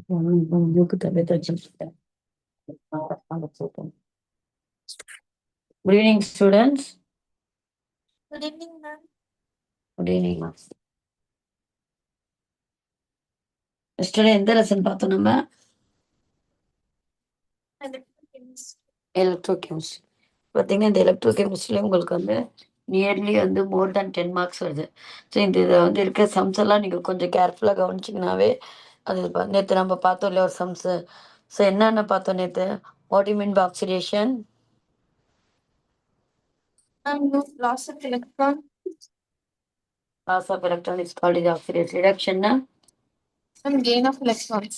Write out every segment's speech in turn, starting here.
Good evening, students. Good evening, ma'am. Good evening, ma'am. Yesterday, எந்த lesson பார்த்தோம் நம்ம? Electrochemistry. பார்த்தீங்கன்னா இந்த எலக்ட்ரோகெமிஸ்ட்ரியில உங்களுக்கு வந்து நியர்லி வந்து மோர் தேன் 10 மார்க்ஸ் வருது. ஸோ இந்த இதில் வந்து இருக்கிற சம்ஸ் எல்லாம் நீங்கள் கொஞ்சம் கேர்ஃபுல்லாக கவனிச்சிங்கனாவே அது நேற்று நம்ம பார்த்தோம் இல்லையா ஒரு சம்ஸு. ஸோ என்னென்ன பார்த்தோம் நேற்று? What you mean by oxidation? Loss of electron. Loss of electron is called as oxidation. Reduction na? And gain of electrons.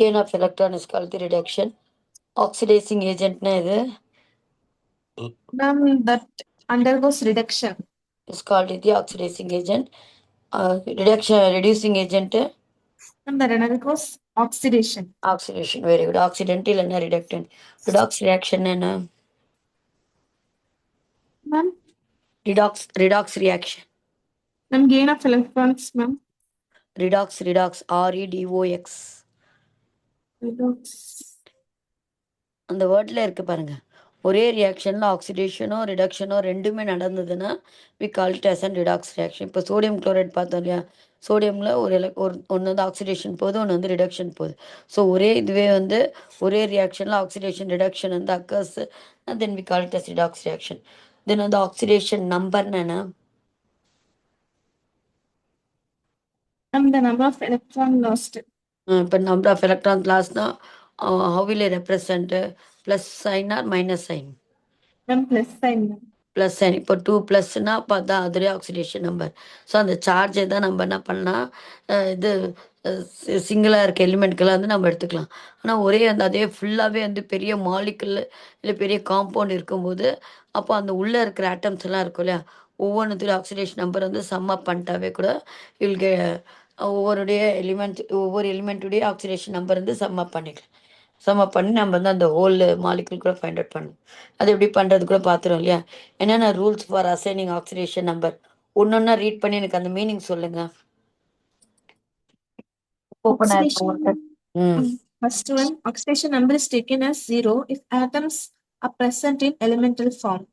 Gain of electron is called the reduction. Oxidizing agent na இது Ma'am, that undergoes reduction. is called the oxidizing agent. Reducing agent And that undergoes oxidation. oxidation. Very good. Oxidant இல்லைன்னா reductant. Redox reaction என்ன? Ma'am, redox reaction. ma'am, gain of electrons, ma'am. redox REDOX. Redox. அந்த வேர்ட்ல இருக்கு பாருங்க. ஒரே ரியாக்ஷன்ல ஆக்சிடேஷனோ ரிடக்ஷனோ ரெண்டுமே நடந்ததுன்னா we call it as an redox reaction. இப்போ சோடியம் குளோரைட் பார்த்தோம் இல்லையா, சோடியமில் ஒன்று வந்து ஆக்சிடேஷன் போகுது, ஒன்று வந்து ரிடக்ஷன் போகுது. ஸோ ஒரே இதுவே வந்து ஒரே ரியாக்ஷனில் ஆக்சிடேஷன் ரிடக்ஷன் வந்து occurs, then we call it as redox reaction. Then வந்து ஆக்சிடேஷன் நம்பர்னு என்ன? And the number of electron lost. இப்போ நம்பர் ஆஃப் எலக்ட்ரான் லாஸ்னா how will I represent? Plus sign or minus sign? Ma'am, plus sign. Plus sign. இப்போ 2+னா பார்த்தா அதுவே oxidation number. So அந்த சார்ஜை தான் நம்ம என்ன பண்ணலாம், இது சிங்கிளாக இருக்க எலிமெண்ட்கெல்லாம் வந்து நம்ம எடுத்துக்கலாம். ஆனால் ஒரே அந்த அதே ஃபுல்லாகவே வந்து பெரிய மாலிகுல் இல்லை பெரிய காம்பவுண்ட் இருக்கும்போது அப்போ அந்த உள்ளே இருக்கிற ஆட்டம்ஸ் எல்லாம் இருக்கும் இல்லையா, ஒவ்வொன்றுத்துடைய ஆக்சிடேஷன் நம்பர் வந்து சம்மப் பண்ணிட்டாவே கூட இல்கே ஒவ்வொரு எலிமெண்ட்டுடைய ஆக்சிடேஷன் நம்பர் வந்து சம்மப் பண்ணிக்கலாம். சம்மப் பண்ணி நம்ம வந்து அந்த ஹோல் மாலிகுல் கூட ஃபைண்ட் அவுட் பண்ணணும். அது எப்படி பண்ணுறது கூட பார்த்துரும் இல்லையா. என்னென்ன rules for assigning oxidation number ஒன்னொன்னா ரீட் பண்ணி எனக்கு அந்த மீனிங் சொல்லுங்க. Oxidation. First one, oxidation number is taken as 0 if atoms are present in elemental form.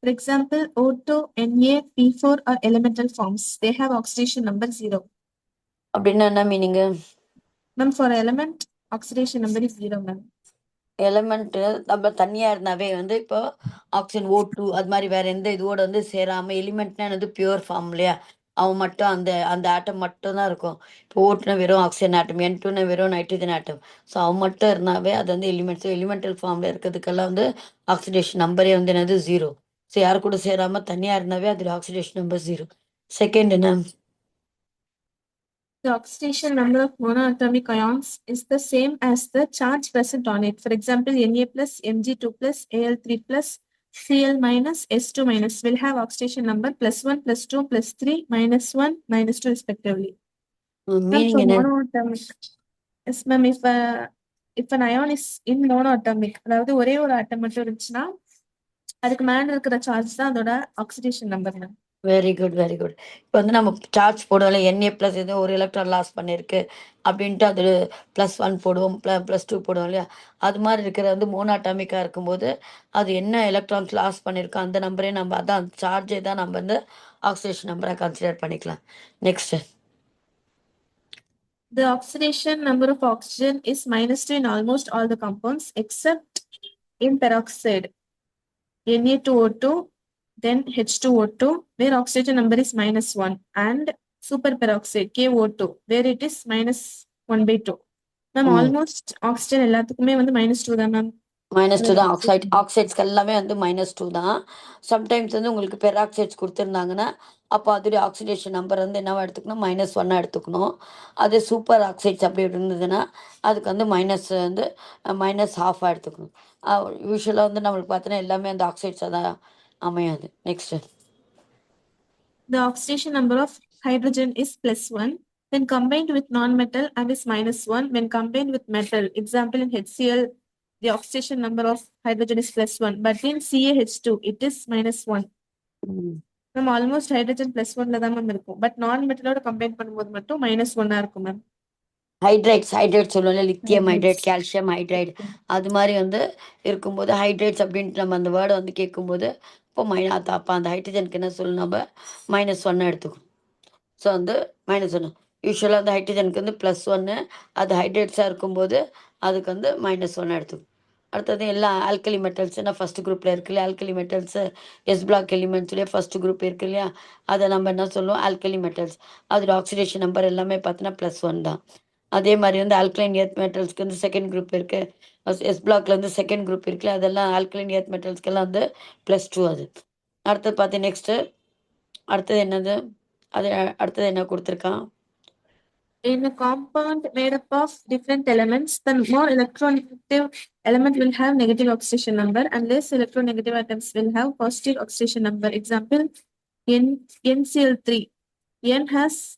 For example, O2, Na, P4 are elemental forms. They have oxidation number 0. அப்படின்னா என்ன meaning? Ma'am, for element, oxidation number is 0, ma'am. Element நம்ம தனியாக இருந்தாவே வந்து இப்போ oxygen O2 அது மாதிரி வேற எந்த இதோட வந்து சேராமல் எலிமெண்ட்னா வந்து பியூர் ஃபார்ம் இல்லையா, அவன் மட்டும் அந்த அந்த ஆட்டம் மட்டும் தான் இருக்கும். இப்போ ஓட்டுனா வெறும் ஆக்சிஜன் ஆட்டம், N2னா வெறும் நைட்ரஜன் ஆட்டம். ஸோ அவன் மட்டும் இருந்தாவே அது வந்து எலிமெண்ட்ஸ். எலிமெண்டல் ஃபார்மில் இருக்கிறதுக்கெல்லாம் வந்து ஆக்சிடேஷன் நம்பரே வந்து என்னது 0. ஸோ யார் கூட சேராமல் தனியாக இருந்தாவே அதில் ஆக்சிடேஷன் நம்பர் 0. செகண்ட் என்ன? The oxidation number of monoatomic ions is the same as the charge present on it. For example, Na plus, Mg2 plus, Al3 plus, Cl minus, S2 minus will have oxidation number +1, +2, +3, -1, -2 respectively. Meaning என்ன? Monoatomic. Yes, ma'am. If an ion is in monoatomic, அதாவது ஒரே ஒரு ஆட்டம் மட்டும் இருந்துச்சுன்னா அதுக்கு மேல இருக்கிற charge தான் அதோட oxidation number ma'am. Very good very good. இப்போ வந்து நம்ம சார்ஜ் போடுவோம்ல, Na+ இது ஒரு எலக்ட்ரான் லாஸ் பண்ணியிருக்கு அப்படின்ட்டு அது +1 போடுவோம், +2 போடுவோம் இல்லையா. அது மாதிரி இருக்கிற வந்து மோனோஅட்டாமிக்காக இருக்கும்போது அது என்ன எலக்ட்ரான்ஸ் லாஸ் பண்ணியிருக்கோ அந்த நம்பரே நம்ம அதான் சார்ஜே தான் நம்ம வந்து ஆக்சிடேஷன் நம்பராக கன்சிடர் பண்ணிக்கலாம். Next. The oxidation number of oxygen is -2 in almost all the compounds except in peroxide. Na2O2, then H2O2, where oxidation number is -1, and superperoxide KO2, where it is -1/2. Ma'am, almost oxygen எல்லாத்துக்குமே வந்து -2 தான் ma'am. -2 தான். ஆக்சைட்ஸ்க்கு எல்லாமே வந்து -2 தான். Sometimes வந்து உங்களுக்கு peroxides கொடுத்துருந்தாங்கன்னா அப்போ அதோடைய ஆக்சிடேஷன் நம்பர் வந்து என்னவா எடுத்துக்கணும், -1 எடுத்துக்கணும். அது சூப்பர் ஆக்சைட்ஸ் அப்படி இருந்ததுன்னா அதுக்கு வந்து வந்து -1/2 எடுத்துக்கணும். யூஸ்வலாக வந்து நம்மளுக்கு பார்த்தோன்னா எல்லாமே அந்த ஆக்சைட்ஸாக தான் அமையாது. Next. The oxidation number of hydrogen is +1 when combined with non-metal and is -1 when combined with metal. Example, in HCl, the oxidation number of hydrogen is +1, but in CaH2, it is -1. Ma'am, almost hydrogen +1 தான் ma'am இருக்கும், but நான் மெட்டலோட combine பண்ணும்போது மட்டும் -1 இருக்கும் ma'am. Hydrate சொல்லுவோம்ல, lithium hydrate, Hydrides. Calcium hydride, அது மாதிரி வந்து இருக்கும்போது ஹைட்ரேட்ஸ் அப்படின்ட்டு நம்ம அந்த வேர்டை வந்து கேட்கும்போது இப்போ அப்போ அந்த ஹைட்ரஜனுக்கு என்ன சொல்லணும், நம்ம -1 எடுத்துக்கணும். ஸோ வந்து -1 யூஸ்வலாக வந்து ஹைட்ரஜனுக்கு வந்து +1, அது ஹைட்ரேட்ஸாக இருக்கும்போது அதுக்கு வந்து -1 எடுத்துக்கணும். அடுத்தது எல்லா ஆல்கலி மெட்டல்ஸ்னா ஃபர்ஸ்ட் குரூப்பில் இருக்கு இல்லையா, ஆல்கலி மெட்டல்ஸு எஸ் பிளாக் எலிமெண்ட்ஸ்லேயே ஃபர்ஸ்ட் குரூப் இருக்கு இல்லையா, அதை நம்ம என்ன சொல்லுவோம், ஆல்கலி மெட்டல்ஸ். அதோட ஆக்சிடேஷன் நம்பர் எல்லாமே பார்த்தீங்கன்னா +1 தான். அதே மாதிரி வந்து ஆல்கலைன் எர்த் மெட்டல்ஸ்க்கு வந்து செகண்ட் குரூப் இருக்கு, எஸ் பிளாக்ல வந்து செகண்ட் குரூப் இருக்குல்ல, அதெல்லாம் ஆல்கலைன் எர்த் மெட்டல்ஸ்க்கெல்லாம் வந்து +2 அது. அடுத்தது பார்த்து நெக்ஸ்ட்டு அடுத்தது என்னது, அது அடுத்தது என்ன கொடுத்துருக்கான். In a compound made up of different elements, the more electronegative element will have negative oxidation number and less electronegative atoms will have positive oxidation number. Example, NCl3.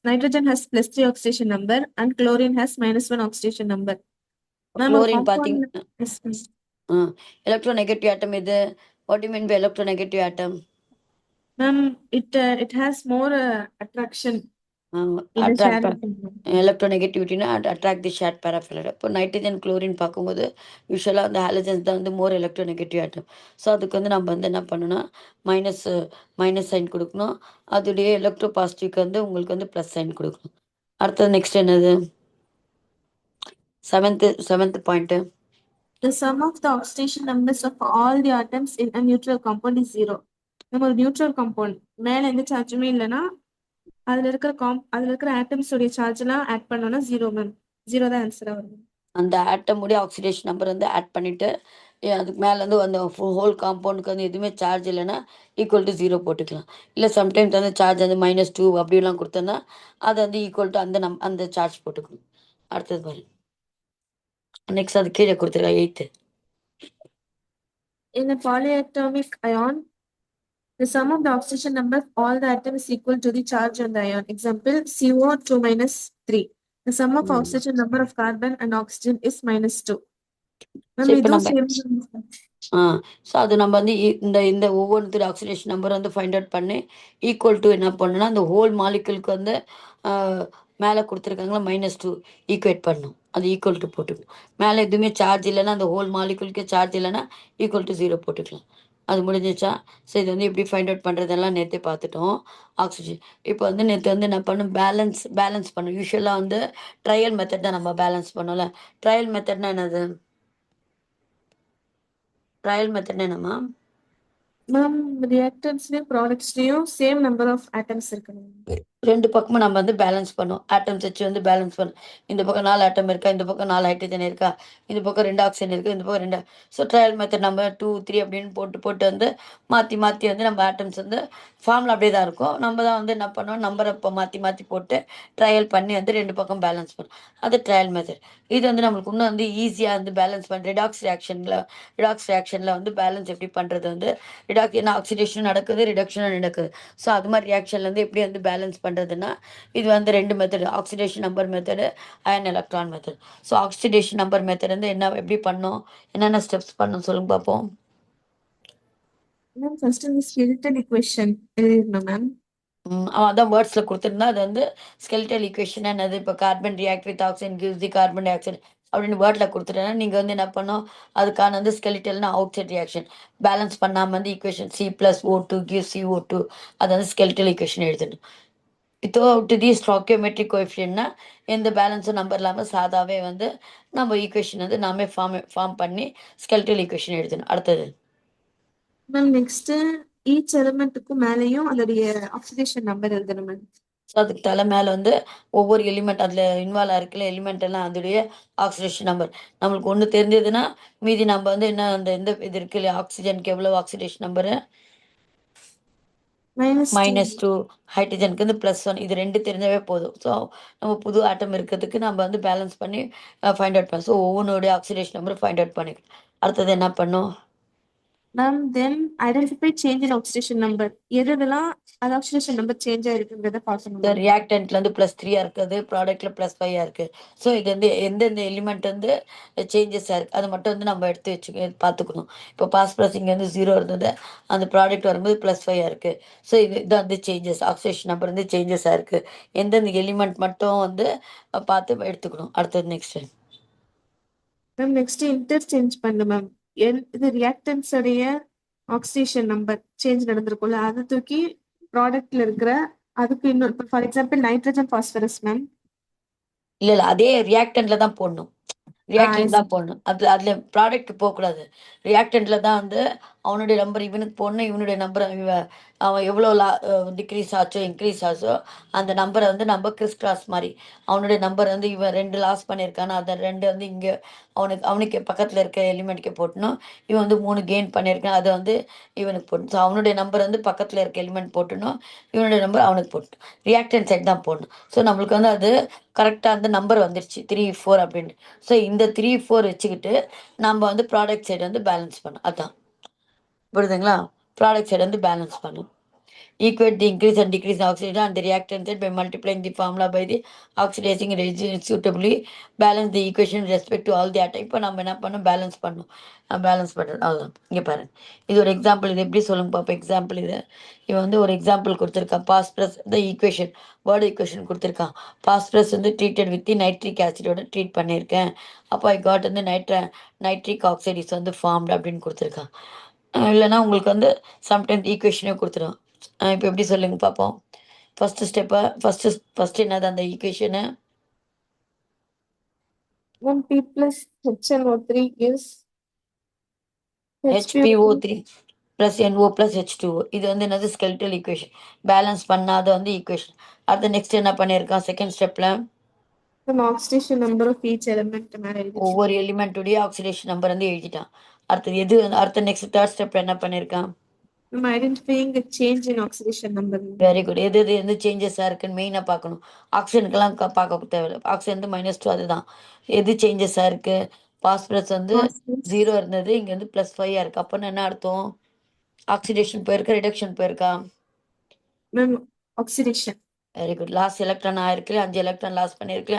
Nitrogen has +3 oxidation number and chlorine has -1 oxidation number. Ma'am, ஒரு chlorine compound பார்த்தீங்க, electronegative atom இது. What you mean by electronegative atom? ma'am, it has more attraction in the share. எலக்ட்ரோநெகட்டிவிட்டினா attract the shared பேராஃபிலைட். இப்போ nitrogen chlorine பார்க்கும்போது யூஸ்வலாக அந்த halogens தான் வந்து மோர் எலக்ட்ரோநெகட்டிவ் ஆட்டம். ஸோ அதுக்கு வந்து நம்ம வந்து என்ன பண்ணணும்னா மைனஸ் சைன் கொடுக்கணும். அதோடைய எலக்ட்ரோ பாசிட்டிவ்க்கு வந்து உங்களுக்கு வந்து ப்ளஸ் சைன் கொடுக்கணும். அடுத்தது நெக்ஸ்ட் என்னது, seventh point. The sum of the oxidation numbers of all the atoms in a neutral compound is 0. நம்ம ஒரு நியூட்ரல் காம்பவுண்ட் மேல எந்த சார்ஜுமே இல்லைன்னா அதுல இருக்கிற ஆட்டம்ஸ் உடைய சார்ஜ் எல்லாம் ஆட் பண்ணோம்னா 0 மேம். 0 தான் ஆன்சரா வரும். அந்த ஆட்டமுடைய ஆக்சிடேஷன் நம்பர் வந்து ஆட் பண்ணிவிட்டு அதுக்கு மேலேருந்து அந்த ஹோல் காம்பவுண்டுக்கு வந்து எதுவுமே சார்ஜ் இல்லைன்னா =0 போட்டுக்கலாம். இல்லை சம்டைம்ஸ் வந்து சார்ஜ் வந்து -2 அப்படிலாம் கொடுத்தோன்னா அதை வந்து ஈக்குவல் டு அந்த சார்ஜ் போட்டுக்கணும். அடுத்தது பாரு, நெக்ஸ்ட் அது கீழே கொடுத்துருக்கா 8th. In a polyatomic ion, the sum of the oxidation number of all the atoms is equal to the charge on the ion. Example, CO2 - 3. The sum of oxidation number of carbon and oxygen is -2. So, Ma'am, இப்ப இதுவும் நம்ம same. So அது நம்ம வந்து இந்த ஒவ்வொருத்தர் oxidation number வந்து find out பண்ணி ஈக்குவல் டு என்ன பண்ணணும்னா அந்த ஹோல் மாலிகுலுக்கு வந்து மேலே கொடுத்துருக்காங்களா -2 ஈக்குவேட் பண்ணணும். அது ஈக்குவல் டு போட்டுக்கணும். மேலே எதுவுமே சார்ஜ் இல்லைன்னா அந்த ஹோல் மாலிகுலுக்கு சார்ஜ் இல்லைன்னா =0 போட்டுக்கலாம். அது முடிஞ்சிச்சா? ஸோ இது வந்து எப்படி ஃபைண்ட் அவுட் பண்ணுறதெல்லாம் நேற்றே பார்த்துட்டோம். ஆக்சிஜன் இப்போ வந்து நேற்று வந்து என்ன பண்ணும், பேலன்ஸ் பண்ணும். யூஸ்வலாக வந்து ட்ரையல் மெத்தட் தான் நம்ம பேலன்ஸ் பண்ணோம்ல. ட்ரையல் மெத்தட்னா என்னது, ட்ரையல் மெத்தட்னா என்னம்மா? மேம், ரியாக்டன்ஸ்லயும் ப்ராடக்ட்ஸ்லயும் சேம் நம்பர் ஆஃப் ஆட்டம்ஸ் இருக்கணும். ரெண்டு பக்கமும் நம்ம வந்து பேலன்ஸ் பண்ணும். ஆட்டம்ஸ் வச்சு வந்து பேலன்ஸ் பண்ணும். இந்த பக்கம் 4 ஆட்டம் இருக்கா, இந்த பக்கம் 4 ஹைட்ரஜன் இருக்கா, இந்த பக்கம் 2 ஆக்சிஜன் இருக்குது, இந்த பக்கம் 2. ஸோ ட்ரையல் மெத்தட் நம்ம 2, 3 அப்படின்னு போட்டு வந்து மாற்றி வந்து நம்ம ஆட்டம்ஸ் வந்து ஃபார்மில் அப்படியே தான் இருக்கும். நம்ம தான் வந்து என்ன பண்ணோம், நம்பரை இப்போ மாற்றி போட்டு ட்ரையல் பண்ணி வந்து ரெண்டு பக்கம் பேலன்ஸ் பண்ணும். அது ட்ரையல் மெத்தட். இது வந்து நம்மளுக்கு இன்னும் வந்து ஈஸியாக வந்து பேலன்ஸ் பண்ண ரிடாக்ஸ் ரியாக்ஷனில் வந்து பேலன்ஸ் எப்படி பண்ணுறது வந்து ஏன்னா ஆக்சிடேஷனும் நடக்குது, ரிடக்ஷனும் நடக்குது. ஸோ அது மாதிரி ரியாக்ஷன்லேருந்து எப்படி வந்து பேலன்ஸ் பண்ணுறதுன்னா இது வந்து 2 method, oxidation number method, ion electron method. So oxidation number method வந்து எப்படி பண்ணோம், என்னென்ன ஸ்டெப்ஸ் பண்ணோம் சொல்லுங்க பார்ப்போம். மேம், ஃபர்ஸ்ட் இந்த ஸ்கெலிட்டல் ஈக்குவேஷன் எழுதிடணும் மேம். அதான் வேர்ட்ஸில் கொடுத்துருந்தா அது வந்து ஸ்கெலிட்டல் ஈக்குவேஷன் என்னது, இப்போ carbon react with oxygen gives the carbon dioxide அப்படின்னு வேர்டில் கொடுத்துட்டேன்னா நீங்கள் வந்து என்ன பண்ணோம், அதுக்கான வந்து ஸ்கெலிட்டல்னா அவுட் சைட் ரியாக்ஷன் பேலன்ஸ் பண்ணாமல் வந்து ஈக்குவேஷன் C+O2 gives CO2, அது வந்து ஸ்கெலிட்டல் ஈக்குவேஷன் எழுதணும். வித்தவுட் தி ஸ்டாக்கியோமெட்ரிக் கோஎஃபிஷியன்ட்னா எந்த பேலன்ஸும் நம்பர் இல்லாமல் சாதாவே வந்து நம்ம ஈக்குவேஷன் வந்து நாமே ஃபார்ம் பண்ணி ஸ்கெலிட்டல் ஈக்குவேஷன் எழுதணும். அடுத்தது மேம், நெக்ஸ்ட் ஈச் எலிமெண்ட்டுக்கும் மேலேயும் அதோடைய ஆக்சிடேஷன் நம்பர் எழுதணும் மேம். ஸோ அதுக்கு தலை மேலே வந்து ஒவ்வொரு எலிமெண்ட் அதில் இன்வால்வ் ஆகிருக்கல எலிமெண்ட் எல்லாம் அதோடைய ஆக்சிடேஷன் நம்பர் நம்மளுக்கு ஒன்று தெரிஞ்சதுன்னா மீதி நம்ம வந்து என்ன அந்த எந்த இது இருக்கு இல்லையா, ஆக்சிஜனுக்கு எவ்வளோ ஆக்சிடேஷன் நம்பரு -2, ஹைட்ரஜனுக்கு வந்து +1, இது 2 தெரிஞ்சவே போதும். ஸோ நம்ம புது ஆட்டம் இருக்கிறதுக்கு நம்ம வந்து பேலன்ஸ் பண்ணி ஃபைண்ட் அவுட் பண்ணோம். ஸோ ஒவ்வொன்றுடைய ஆக்சிடேஷன் நம்பர் ஃபைண்ட் அவுட் பண்ணிக்கலாம். அடுத்தது என்ன பண்ணோம், Ma'am, then identify change in oxidation number. எதுலாம் அது oxidation number change ஆயிருக்குங்கிறத பார்க்கணும் ma'am. ரியாக்டன்ட்ல வந்து +3 இருக்குது, ப்ராடக்ட்ல +5 இருக்கு. ஸோ இது வந்து எந்தெந்த எலிமெண்ட் வந்து சேஞ்சஸா இருக்கு அது மட்டும் வந்து நம்ம எடுத்து பார்த்துக்கணும். இப்போ பாஸ்பரஸ் இங்க வந்து 0 இருந்தது, அந்த ப்ராடக்ட் வரும்போது +5 இருக்கு. ஸோ இதான் வந்து சேஞ்சஸ். ஆக்சிடேஷன் நம்பர் வந்து சேஞ்சஸா இருக்கு. எந்தெந்த எலிமெண்ட் மட்டும் வந்து பார்த்து எடுத்துக்கணும். அடுத்தது நெக்ஸ்ட். மேம் நெக்ஸ்ட் இன்டர்சேஞ்ச் பண்ணு மேம். இது ரியாக்டன்ஸ் உடைய ஆக்சிடேஷன் நம்பர் சேஞ்ச் நடந்திருக்கும்ல அதை தூக்கி ப்ராடக்ட்ல இருக்கிற அதுக்கு இன்னொரு for example nitrogen phosphorus ma'am. இல்ல அதே ரியாக்டன்ட்ல தான் போடணும். ரியாக்டன்ட் தான் போடணும். அதுல ப்ராடக்ட் போகக்கூடாது. ரியாக்டன்ட்ல தான் வந்து அவனுடைய நம்பர் இவனுக்கு போடணும், இவனுடைய நம்பர் அவன் எவ்வளோ டிக்ரீஸ் ஆச்சோ இன்க்ரீஸ் ஆச்சோ அந்த நம்பரை வந்து நம்ம கிறிஸ் கிராஸ் மாதிரி அவனுடைய நம்பர் வந்து இவன் 2 லாஸ் பண்ணியிருக்கானா அதை 2 வந்து இங்கே அவனுக்கு பக்கத்தில் இருக்க எலிமெண்ட்டுக்கு போட்டணும். இவன் வந்து 3 கெயின் பண்ணியிருக்கான் அதை வந்து இவனுக்கு போடணும். ஸோ அவனுடைய நம்பர் வந்து பக்கத்தில் இருக்க எலிமெண்ட் போட்டணும், இவனுடைய நம்பர் அவனுக்கு போட்டணும். ரியாக்டன் சைட் தான் போடணும். ஸோ நம்மளுக்கு வந்து அது கரெக்டாக அந்த நம்பர் வந்துருச்சு 3 4 அப்படின்ட்டு. ஸோ இந்த 3 4 வச்சுக்கிட்டு நம்ம வந்து ப்ராடக்ட் சைடு வந்து பேலன்ஸ் பண்ணணும். அதான் புரியுதுங்களா? ப்ராடக்ட் சைடு வந்து பேலன்ஸ் பண்ணணும். Equate the increase and decrease in oxidation and the reactant side by multiplying the formula by the oxidizing reagent suitably. Balance the equation with respect to all the atom. இப்போ நம்ம என்ன பண்ணணும்? Balance பண்ணணும். Balance பண்ணுறது அவ்வளோதான். இங்கே பாருங்க, இது ஒரு எக்ஸாம்பிள். இது எப்படி சொல்லுங்க பாப்பா? எக்ஸாம்பிள் இவன் வந்து ஒரு எக்ஸாம்பிள் கொடுத்துருக்கான். Phosphorus the equation word equation கொடுத்துருக்கான். பாஸ்பரஸ் வந்து ட்ரீட்டட் வித் நைட்ரிக் ஆசிடோட ட்ரீட் பண்ணியிருக்கேன். அப்போ ஐ காட் வந்து நைட்ரிக் ஆக்சைடிஸ் வந்து ஃபார்ம்டு அப்படின்னு கொடுத்துருக்கான். இல்லைன்னா உங்களுக்கு வந்து சம்டைம்ஸ் ஈக்குவேஷனே கொடுத்துரும். இப்போ எப்படி சொல்லுங்க பார்ப்போம். ஃபர்ஸ்ட் ஸ்டெப்பை ஃபர்ஸ்ட் என்னது அந்த equation? Then P plus HNO3 gives HPO3 plus NO plus H2O. இது வந்து என்னது? Skeletal equation. பேலன்ஸ் பண்ணாத வந்து ஈக்குவேஷன். அடுத்து நெக்ஸ்ட் என்ன பண்ணியிருக்கான்? செகண்ட் ஸ்டெப்பில் oxidation number of each element மேல எழுதிச்சு. ஒவ்வொரு எலிமெண்ட்டுடைய ஆக்சிடேஷன் நம்பர் வந்து எழுதிட்டான். அடுத்தது எது? அடுத்த நெக்ஸ்ட் தேர்ட் ஸ்டெப்ல என்ன பண்ணியிருக்கான்? நம்ம identifying the change in oxidation number. Very good. எது எது எந்த சேஞ்சஸாக இருக்குன்னு மெயினாக பார்க்கணும். ஆக்சிஜனுக்கெல்லாம் பார்க்க தேவையில்லை. ஆக்சிஜன் வந்து -2 அதுதான். எது சேஞ்சஸாக இருக்குது? பாஸ்பரஸ் வந்து 0 இருந்தது, இங்கே வந்து +5 இருக்குது. அப்போன்னு என்ன அர்த்தம்? ஆக்சிடேஷன் போயிருக்கா, ரிடக்ஷன் போயிருக்கா? Ma'am oxidation. Very good. Loss electron ஆயிருக்கு, 5 எலக்ட்ரான் லாஸ் பண்ணியிருக்கு,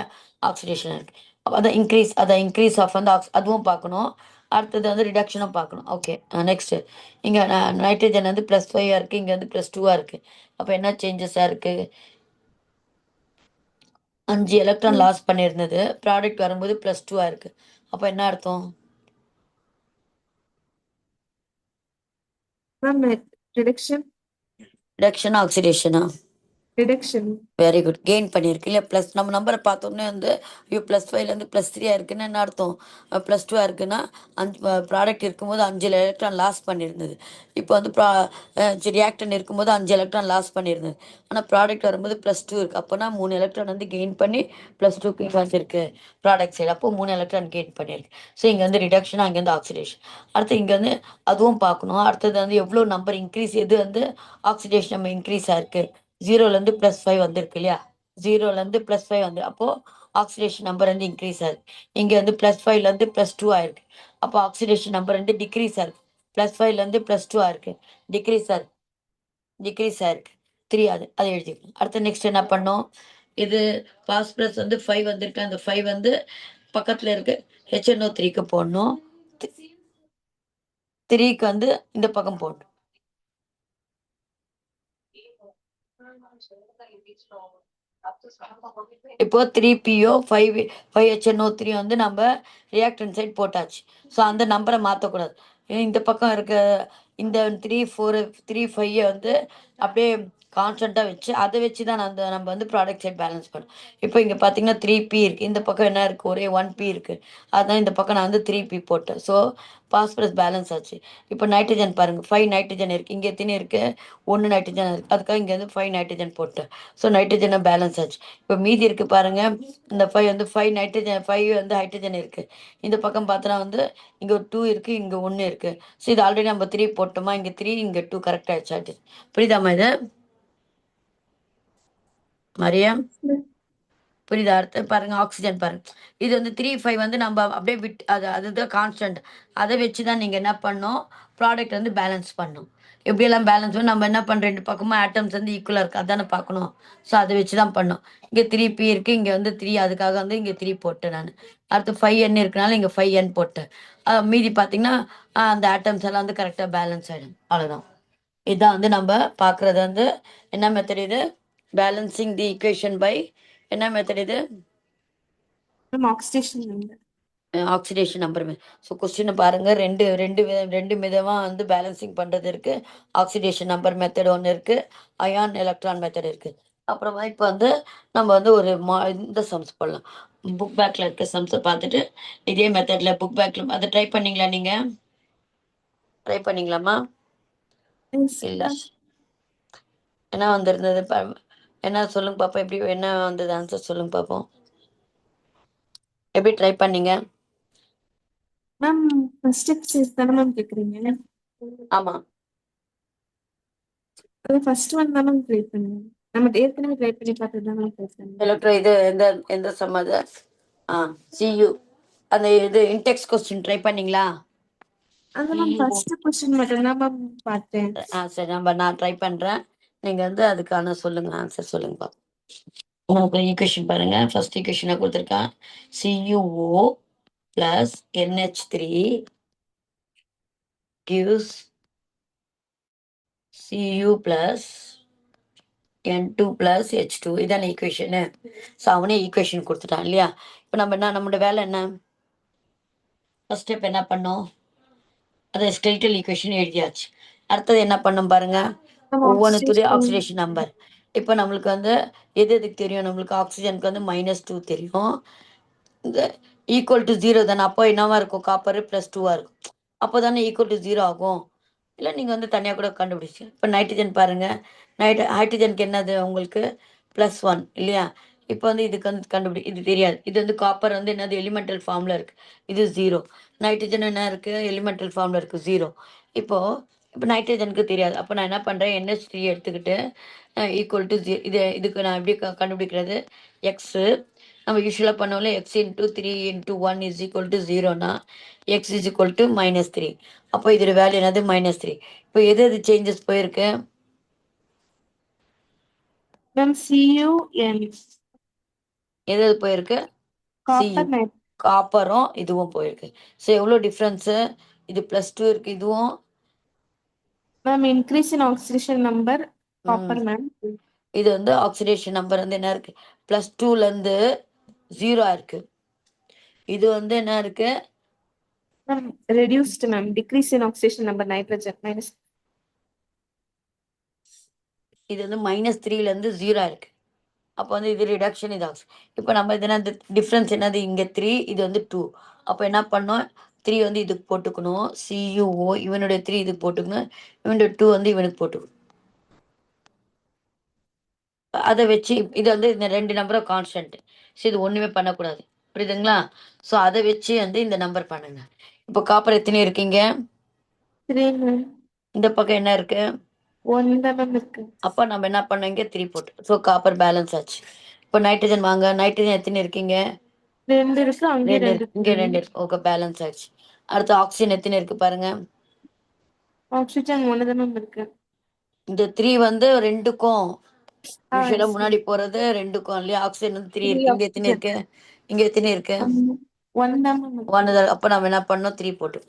ஆக்சிடேஷன் இருக்கு. அப்போ அதை இன்க்ரீஸ் ஆஃப் வந்து அதுவும் பார்க்கணும். அடுத்தது வந்து ரிடக்ஷனும் பார்க்கணும். ஓகே, நெக்ஸ்ட் இங்கே நைட்ரஜன் வந்து +5 இருக்குது, இங்கே வந்து +2 இருக்குது. அப்போ என்ன சேஞ்சஸாக இருக்குது? 5 எலக்ட்ரான் லாஸ் பண்ணியிருந்தது, ப்ராடக்ட் வரும்போது +2 இருக்கு. அப்போ என்ன அர்த்தம்? Ma'am reduction. ரிடக்ஷன் ஆக்சிடேஷனா? ரிடக்ஷன். Very good. கெயின் பண்ணியிருக்கு இல்லையா? ப்ளஸ் நம்ம நம்பரை பார்த்தோன்னே வந்து +5லேருந்து +3 இருக்குன்னு என்ன அர்த்தம்? +2 இருக்குன்னா 5 ப்ராடக்ட் இருக்கும்போது 5 எலக்ட்ரான் லாஸ் பண்ணியிருந்தது. இப்போ வந்து ரியாக்டன் இருக்கும்போது 5 எலக்ட்ரான் லாஸ் பண்ணியிருந்தது. ஆனால் ப்ராடக்ட் வரும்போது +2 இருக்குது. அப்போனா 3 எலக்ட்ரான் வந்து கெயின் பண்ணி +2க்கு வந்துருக்கு ப்ராடக்ட் சைடு. அப்போ 3 எலக்ட்ரான் கெயின் பண்ணியிருக்கு. ஸோ இங்கே வந்து ரிடக்ஷன், அங்கே வந்து ஆக்சிடேஷன். அடுத்து இங்கே வந்து அதுவும் பார்க்கணும். அடுத்தது வந்து எவ்வளோ நம்பர் இன்க்ரீஸ், எது வந்து ஆக்சிடேஷன் நம்ம இன்க்ரீஸ் ஆயிருக்கு? 0லேருந்து +5 வந்திருக்கு இல்லையா? 0லேருந்து +5 வந்து அப்போது ஆக்சிடேஷன் நம்பர் வந்து இன்க்ரீஸ் ஆகுது. இங்கே வந்து +5லேருந்து +2 ஆயிருக்கு. அப்போ ஆக்சிடேஷன் நம்பர் வந்து டிக்ரீஸ் ஆகுது. +5லேருந்து +2 ஆயிருக்கு, டிக்ரீஸ் ஆயிருக்கு 3. அதை எழுதிக்கணும். அடுத்து நெக்ஸ்ட் என்ன பண்ணோம்? இது பாஸ்பரஸ் வந்து 5 வந்திருக்கு, அந்த 5 வந்து பக்கத்தில் இருக்கு HNO3க்கு போடணும். 3க்கு வந்து இந்த பக்கம் போடணும். இப்போ 3PO 5HNO3 வந்து நம்ம ரியாக்டன் சைட் போட்டாச்சு. ஸோ அந்த நம்பரை மாற்றக்கூடாது. இந்த பக்கம் இருக்க இந்த 3 4 3 5 வந்து அப்படியே கான்ஸ்டண்ட்டாக வச்சு அதை வச்சு தான் நம்ம வந்து ப்ராடக்ட் சைட் பேலன்ஸ் பண்ணோம். இப்போ இங்கே பார்த்தீங்கன்னா 3P இருக்குது, இந்த பக்கம் என்ன இருக்குது? ஒரே 1P இருக்குது. அதுதான் இந்த பக்கம் நான் வந்து 3P போட்டேன். ஸோ பாஸ்பரஸ் பேலன்ஸ் ஆச்சு. இப்போ நைட்ரஜன் பாருங்கள், 5 நைட்ரஜன் இருக்குது, இங்கே எத்தனை இருக்குது? 1 நைட்ரஜன் இருக்குது. அதுக்காக இங்கே வந்து 5 நைட்ரஜன் போட்டேன். ஸோ நைட்ரஜனை பேலன்ஸ் ஆச்சு. இப்போ மீதி இருக்குது பாருங்கள், இந்த 5 வந்து 5 நைட்ரஜன் 5 வந்து ஹைட்ரஜன் இருக்குது. இந்த பக்கம் பார்த்தோன்னா வந்து இங்கே ஒரு 2 இருக்குது, இங்கே 1 இருக்குது. ஸோ இது ஆல்ரெடி நம்ம 3 போட்டோமா? இங்கே 3 இங்கே 2 கரெக்டாக ஆச்சு. புரியுதாம்மா இது? மரியா புரியுதா? அடுத்து பாருங்க ஆக்ஸிஜன் பாருங்க. இது வந்து 3, 5 வந்து நம்ம அப்படியே அதுதான் கான்ஸ்டன்ட். அத வச்சு தான் நீங்க என்ன பண்ணணும், ப்ராடக்ட் வந்து பேலன்ஸ் பண்ணணும். எப்படியெல்லாம் பேலன்ஸ் நம்ம என்ன பண்றோம் 2 பக்கமும் ஆட்டம்ஸ் வந்து ஈக்குவலா இருக்கு. அதானே பார்க்கணும். ஸோ அத வச்சு தான் பண்ணணும். இங்க 3p இருக்கு. இங்க வந்து 3 அதுக்காக வந்து இங்க 3 போட்டேன் நானு. அடுத்து 5n இருக்கனால இங்க 5n போட்டேன். மீதி பார்த்தீங்கன்னா, அந்த ஆட்டம்ஸ் எல்லாம் வந்து கரெக்ட்டா பேலன்ஸ் ஆயிடும். அவ்வளோதான். இதான் வந்து நம்ம பார்க்குறது வந்து என்ன மெத்தட் இது? பேலன்சிங் தி ஈக்குவேஷன் பை என்ன மெத்தட் இது? Ma'am oxidation number. Oxidation number. So கொஸ்டினை பாருங்க. ரெண்டு விதமா வந்து பேலன்சிங் பண்றது இருக்கு. ஆக்சிடேஷன் நம்பர் மெத்தட் ஒன்று இருக்கு, அயான் எலக்ட்ரான் மெத்தட் இருக்கு. அப்புறமா இப்போ வந்து நம்ம வந்து ஒரு இந்த சம்ஸ் போடலாம். புக் பேக்ல இருக்க சம்ஸை பார்த்துட்டு இதே மெத்தட்ல புக் பேக்ல அதை ட்ரை பண்ணீங்களா? நீங்க ட்ரை பண்ணீங்களாமா? இல்ல என்ன வந்திருந்தது? என்ன சொல்லுங்க பாப்போம். எப்படி என்ன வந்தது ஆன்சர் சொல்லுங்க பாப்போம். எப்படி ட்ரை பண்ணீங்க? மேம் ஃபர்ஸ்ட் எக்ஸசைஸ் தானே மேம் கேக்குறீங்க? ஆமா, அது ஃபர்ஸ்ட் ஒன் தான் மேம் ட்ரை பண்ணுங்க. நம்ம ஏற்கனவே ட்ரை பண்ணி பார்த்தது தான் மேம் ட்ரை பண்ணுங்க. எலக்ட்ரோ இது எந்த எந்த சம் அது? சியு அந்த இது இன்டெக்ஸ் கொஸ்டின் ட்ரை பண்ணீங்களா? அது மேம் ஃபர்ஸ்ட் கொஸ்டின் மட்டும் தான் மேம் பார்த்தேன். சரி, நான் ட்ரை பண்றேன். நீங்க வந்து அதுக்கான சொல்லுங்க, ஆன்சர் சொல்லுங்க பாப்போம். உங்களுக்கு ஈக்குவேஷன் பாருங்க. ஃபர்ஸ்ட் ஈக்குவேஷனை கொடுத்துருக்கான். CuO plus NH3 gives Cu plus N2 plus H2. இதான ஈக்குவேஷனு. ஸோ அவனே ஈக்குவேஷன் கொடுத்துட்டான் இல்லையா? இப்போ நம்ம என்ன, நம்மளோட வேலை என்ன? ஃபர்ஸ்ட் ஸ்டெப் என்ன பண்ணோம்? அதை ஸ்கெலிட்டல் ஈக்குவேஷன் எழுதியாச்சு. அடுத்தது என்ன பண்ணும் பாருங்க. ஒவ்வொன்றுத்துடைய ஆக்சிடேஷன் நம்பர். இப்போ நம்மளுக்கு வந்து எது எதுக்கு தெரியும்? நம்மளுக்கு ஆக்சிஜனுக்கு வந்து -2 தெரியும். இந்த ஈக்குவல் டு 0 தானே. அப்போ என்னவா இருக்கும்? காப்பர் +2 இருக்கும். அப்போ தானே ஈக்குவல் டு 0 ஆகும். இல்லை நீங்கள் வந்து தனியாக கூட கண்டுபிடிச்சு. இப்போ நைட்ரஜன் பாருங்க. ஹைட்ரஜனுக்கு என்னது உங்களுக்கு? +1 இல்லையா? இப்போ வந்து இதுக்கு வந்து இது தெரியாது. இது வந்து காப்பர் வந்து என்னது எலிமெண்டல் ஃபார்ம்ல இருக்கு. இது 0. நைட்ரஜன் என்ன இருக்கு? எலிமெண்டல் ஃபார்ம்ல இருக்கு 0. இப்போ இப்போ நைட்ரஜனுக்கு தெரியாது. அப்போ நான் என்ன பண்ணுறேன்? NH3 எடுத்துக்கிட்டு ஈக்குவல் டு இதுக்கு நான் எப்படி கண்டுபிடிக்கிறது? எக்ஸு நம்ம யூஸ்வலாக பண்ணோம்ல, x into 3 × 1 is equal to 0னா எக்ஸ் இஸ் ஈக்குவல் டு -3. அப்போ இதோட வேல்யூ என்னது? -3. இப்போ எது எது சேஞ்சஸ் போயிருக்கு? மேம் CuN எது எது போயிருக்கு? காப்பர் காப்பரும் இதுவும் போயிருக்கு. ஸோ எவ்வளோ டிஃப்ரென்ஸு? இது +2 இருக்கு, இதுவும் ma'am increase in oxidation number copper ma'am. இது வந்து ஆக்சிடேஷன் நம்பர் வந்து என்ன இருக்கு? +2லேருந்து 0 இருக்கு. இது வந்து என்ன இருக்கு? Ma'am reduced ma'am decrease in oxidation number nitrogen minus. இது வந்து -3லேருந்து 0 இருக்கு. அப்போ வந்து இது ரிடக்ஷன், இது ஆக்சிஜன். இப்போ நம்ம இது என்னது டிஃப்ரென்ஸ் என்னது? இங்கே 3, இது வந்து 2. அப்போ என்ன பண்ணோம்? 3 வந்து இதுக்கு போட்டுக்கணும். CuO இவனுடைய 3 இதுக்கு போட்டுக்கணும். இவனுடைய 2 வந்து இவனுக்கு போட்டுக்கணும். அதை வச்சு இது வந்து இந்த 2 நம்பரும் கான்ஸ்டன்ட். ஸோ இது ஒன்றுமே பண்ணக்கூடாது. புரியுதுங்களா? ஸோ அதை வச்சு வந்து இந்த நம்பர் பண்ணுங்க. இப்போ காப்பர் எத்தனை இருக்கீங்க? 3 மேம். இந்த பக்கம் என்ன இருக்கு? 1 தான் மேம் இருக்கு. அப்போ நம்ம என்ன பண்ணோம்? இங்கே 3 போட்டு. ஸோ காப்பர் பேலன்ஸ் ஆச்சு. இப்போ நைட்ரஜன் வாங்க. நைட்ரஜன் எத்தனை இருக்கீங்க? 2 இருக்கு, அங்கே 2 இருக்கு. இங்கே 2 இருக்கு. ஓகே, பேலன்ஸ் ஆயிடுச்சு. அடுத்து ஆக்சிஜன் எத்தனை இருக்கு பாருங்க. ஆக்சிஜன் 1 தான் மேம் இருக்கு. இந்த 3 வந்து 2க்கும் யூஸ்வலாக yes. முன்னாடி போறது 2க்கும் இல்லையா? ஆக்சிஜன் வந்து 3 3 இருக்கு. இங்கே எத்தனை oxygen. இருக்கு? இங்கே எத்தனை இருக்கு? 1 தான் மேம் இருக்கு. 1. அப்போ நம்ம என்ன பண்ணோம்? 3 போட்டு.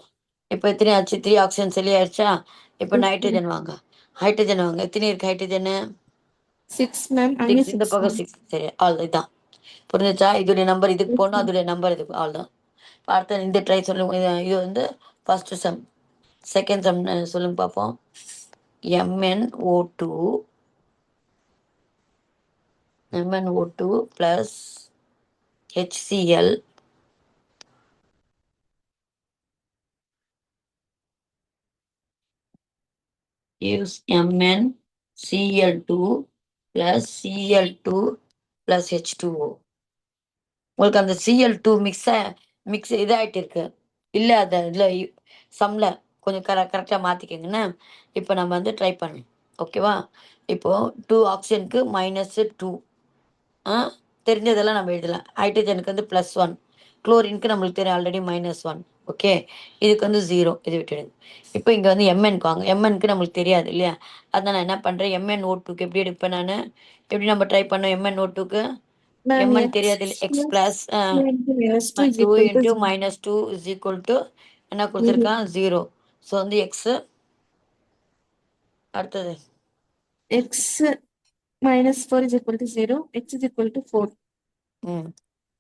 இப்போ எத்தனை ஆச்சு? 3 ஆக்சிஜன் சொல்லி ஆயிடுச்சா? இப்போ நைட்ரஜன் வாங்க. ஹைட்ரஜன் வாங்க. எத்தனை இருக்கு ஹைட்ரஜனு? 6 மேம். அங்கே 6. இந்த 6 பக்கம் 6. சரி, இதுதான் புரிஞ்சுச்சா? இதோடைய நம்பர் இதுக்கு போகணும், அதோடைய நம்பர் இதுக்கு. தான். அடுத்த இந்த ட்ரை சொல்லுங்க. இது வந்து ஃபர்ஸ்ட் சம். செகண்ட் சம் சொல்லுங்க பார்ப்போம். MnO2 plus HCl gives MnCl2 plus Cl2 plus H2O. உங்களுக்கு அந்த Cl2 மிக்ஸ் இதாகிட்டு இருக்கு. இல்லை அதை இல்லை சம்மில் கொஞ்சம் கரெக்டாக மாற்றிக்கங்கண்ணே. இப்போ நம்ம வந்து ட்ரை பண்ணலாம். ஓகேவா? இப்போது 2 ஆக்சிஜனுக்கு -2. தெரிஞ்சதெல்லாம் நம்ம எழுதலாம். ஹைட்ரஜனுக்கு வந்து +1, குளோரினுக்கு நம்மளுக்கு தெரியும் ஆல்ரெடி -1. ஓகே, இதுக்கு வந்து 0, இது விட்டுடுங்க. இப்போ இங்கே வந்து எம்என்க்கு வாங்க. எம்என்க்கு நம்மளுக்கு தெரியாது இல்லையா? அதான் நான் என்ன பண்ணுறேன், MnO2க்கு எப்படி எடுப்பேன் நான்? எப்படி நம்ம ட்ரை பண்ணோம் MnO2க்கு? Ma'am, mn x தெரியாது இல்லை, x plus plus 2 into minus 2 is 2 equal to into 0. -2 is equal to என்ன 0. கொடுத்துருக்கான்? 0. ஸோ வந்து எக்ஸு அடுத்தது X minus 4 is equal to 0. X is equal to 4.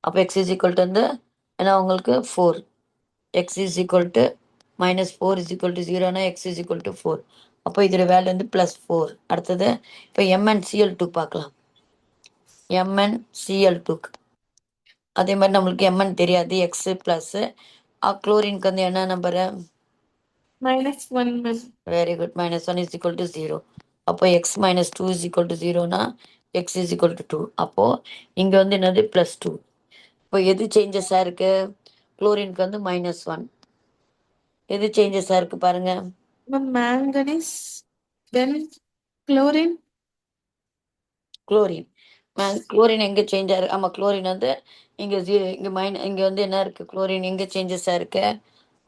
அப்போ எக்ஸ் இஸ் ஈக்குவல் டு வந்து ஏன்னா உங்களுக்கு 4, x is equal to -4 is equal to 0னா x is equal to 4. அப்போ இதோட வேல்யூ வந்து +4. அடுத்தது இப்போ MnCl2 பார்க்கலாம். MnCl2க்கு அதே மாதிரி நம்மளுக்கு Mn தெரியாது, எக்ஸு ப்ளஸ்ஸு குளோரினுக்கு வந்து என்ன number? -1, ma'am. Very good. -1 is equal to 0. அப்போ எக்ஸ் -2 இஸ் ஈக்குவல் டு 0னா எக்ஸ் இஸ் ஈக்குவல் டு 2. அப்போது இங்கே வந்து என்னது +2. இப்போ எது சேஞ்சஸாக இருக்குது? குளோரினுக்கு வந்து -1. எது சேஞ்சஸாக இருக்குது பாருங்கள். Ma'am, manganese, then chlorine. Chlorine chlorine எங்கே சேஞ்ச் ஆயிருக்கு? ஆமாம், குளோரின் வந்து இங்கே இங்கே இங்கே வந்து என்ன இருக்குது? குளோரின் எங்கே சேஞ்சஸாக இருக்கு?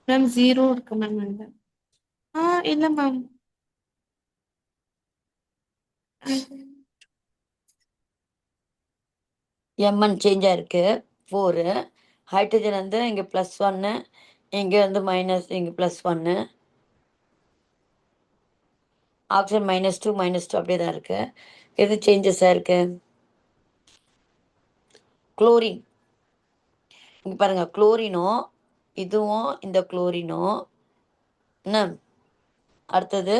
Ma'am, 0 இருக்கு மேம் அங்க. இல்ல மேம். எம்என் சேஞ்ச் ஆயிருக்கு 4. ஹைட்ரஜன் வந்து இங்கே +1, இங்கே வந்து இங்கே +1. ஆக்சிஜன் -2 -2 அப்படியே தான் இருக்கு. எது சேஞ்சஸாக இருக்கு? குளோரின். இங்கே பாருங்க, குளோரினும் இதுவும் இந்த குளோரினும் என்ன அடுத்தது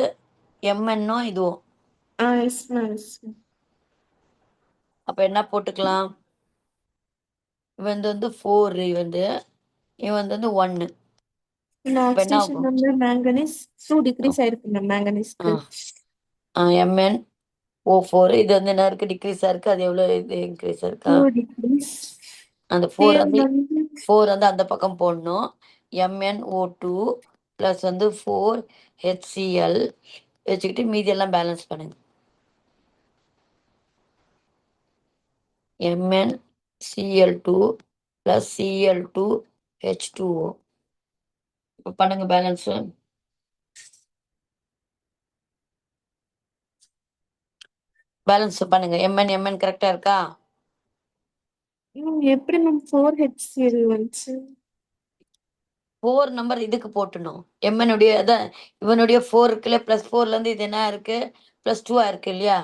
எம்என்னும் இதுவும். Yes ma'am, yes ma'am. அப்போ என்ன போட்டுக்கலாம்? இவன் வந்து 4, இவன் வந்து 1. இந்த இப்போ என்ன ஆக்சிடேஷன் ஆகும்? நம்பர் மேங்கனீஸ் 2 டிக்ரீஸ் ஆயிருக்கு மேம் மேங்கனீஸ்க்கு. MnO4 இது வந்து என்ன இருக்கு? டிக்ரீஸாக இருக்குது. அது எவ்வளோ இது இன்க்ரீஸாக இருக்கா? 2 டிக்ரீஸ். அந்த 4 வந்து அந்த பக்கம் போடணும். MnO2 ப்ளஸ் வந்து 4HCl வச்சுக்கிட்டு மீதி எல்லாம் பேலன்ஸ் பண்ணுங்க. MnCl2 plus Cl2H2O. இப்போ பண்ணுங்க பேலன்ஸு. பேலன்ஸ் பண்ணுங்க. MN கரெக்டாக இருக்கா? எப்படி மேம் 4HCl வந்துச்சு? 4 நம்பர் இதுக்கு போட்டணும். எம்எனுடைய அதான் இவனுடைய 4 இருக்குல்ல, +4லேருந்து இது என்ன இருக்கு? +2 இருக்கு இல்லையா?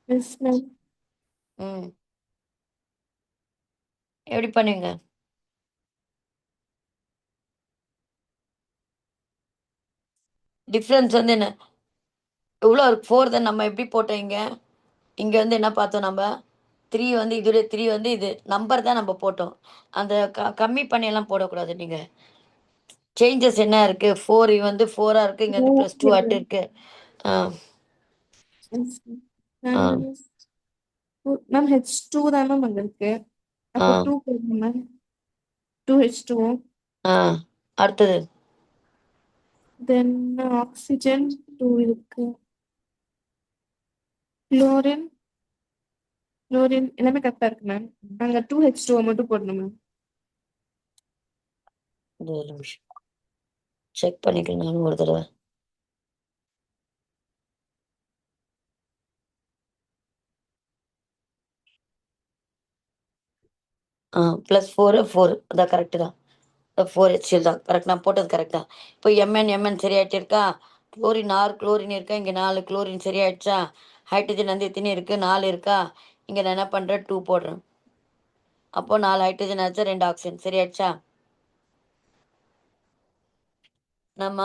Yes ma'am. எப்படி பண்ணுவீங்க? டிஃப்ரென்ஸ் வந்து என்ன எவ்வளோ இருக்கு? 4 தான் நம்ம எப்படி போட்டோம் இங்கே? இங்கே வந்து என்ன பார்த்தோம் நம்ம? 3 வந்து இதோடைய 3 வந்து இது நம்பர் தான் நம்ம போட்டோம். அந்த கம்மி பண்ணியெல்லாம் போடக்கூடாது நீங்கள். சேஞ்சஸ் என்ன இருக்குது? 4 வந்து 4ஆக இருக்குது, இங்கே வந்து +2 ஆட்டு இருக்கு. மேம் H2 தான் மேம் அங்க இருக்கு. அப்போ 2 போடணும் மேம். 2H2O. அடுத்தது தென் ஆக்சிஜன் 2 இருக்கு. குளோரின் எல்லாமே கரெக்டா இருக்கு மேம். அங்க 2H2O மட்டும் போடணும் மேம். ஒரு நிமிஷம் செக் பண்ணிக்கிறேன் நானும் ஒரு தடவை. +4 4 அதான் கரெக்டு தான். 4HCl தான் கரெக்ட். நான் போட்டது கரெக்ட் தான். இப்போ MN சரியாயிட்டு இருக்கா? குளோரின் 6 குளோரின் இருக்கா? இங்கே 4 குளோரின் சரியாயிடுச்சா? ஹைட்ரஜன் வந்து எத்தனை இருக்குது? 4 இருக்கா? இங்கே நான் என்ன பண்ணுறேன்? 2 போடுறேன். அப்போ 4 ஹைட்ரஜன் ஆச்சா, 2 ஆக்சிஜன் சரியாயிடுச்சா? நம்ம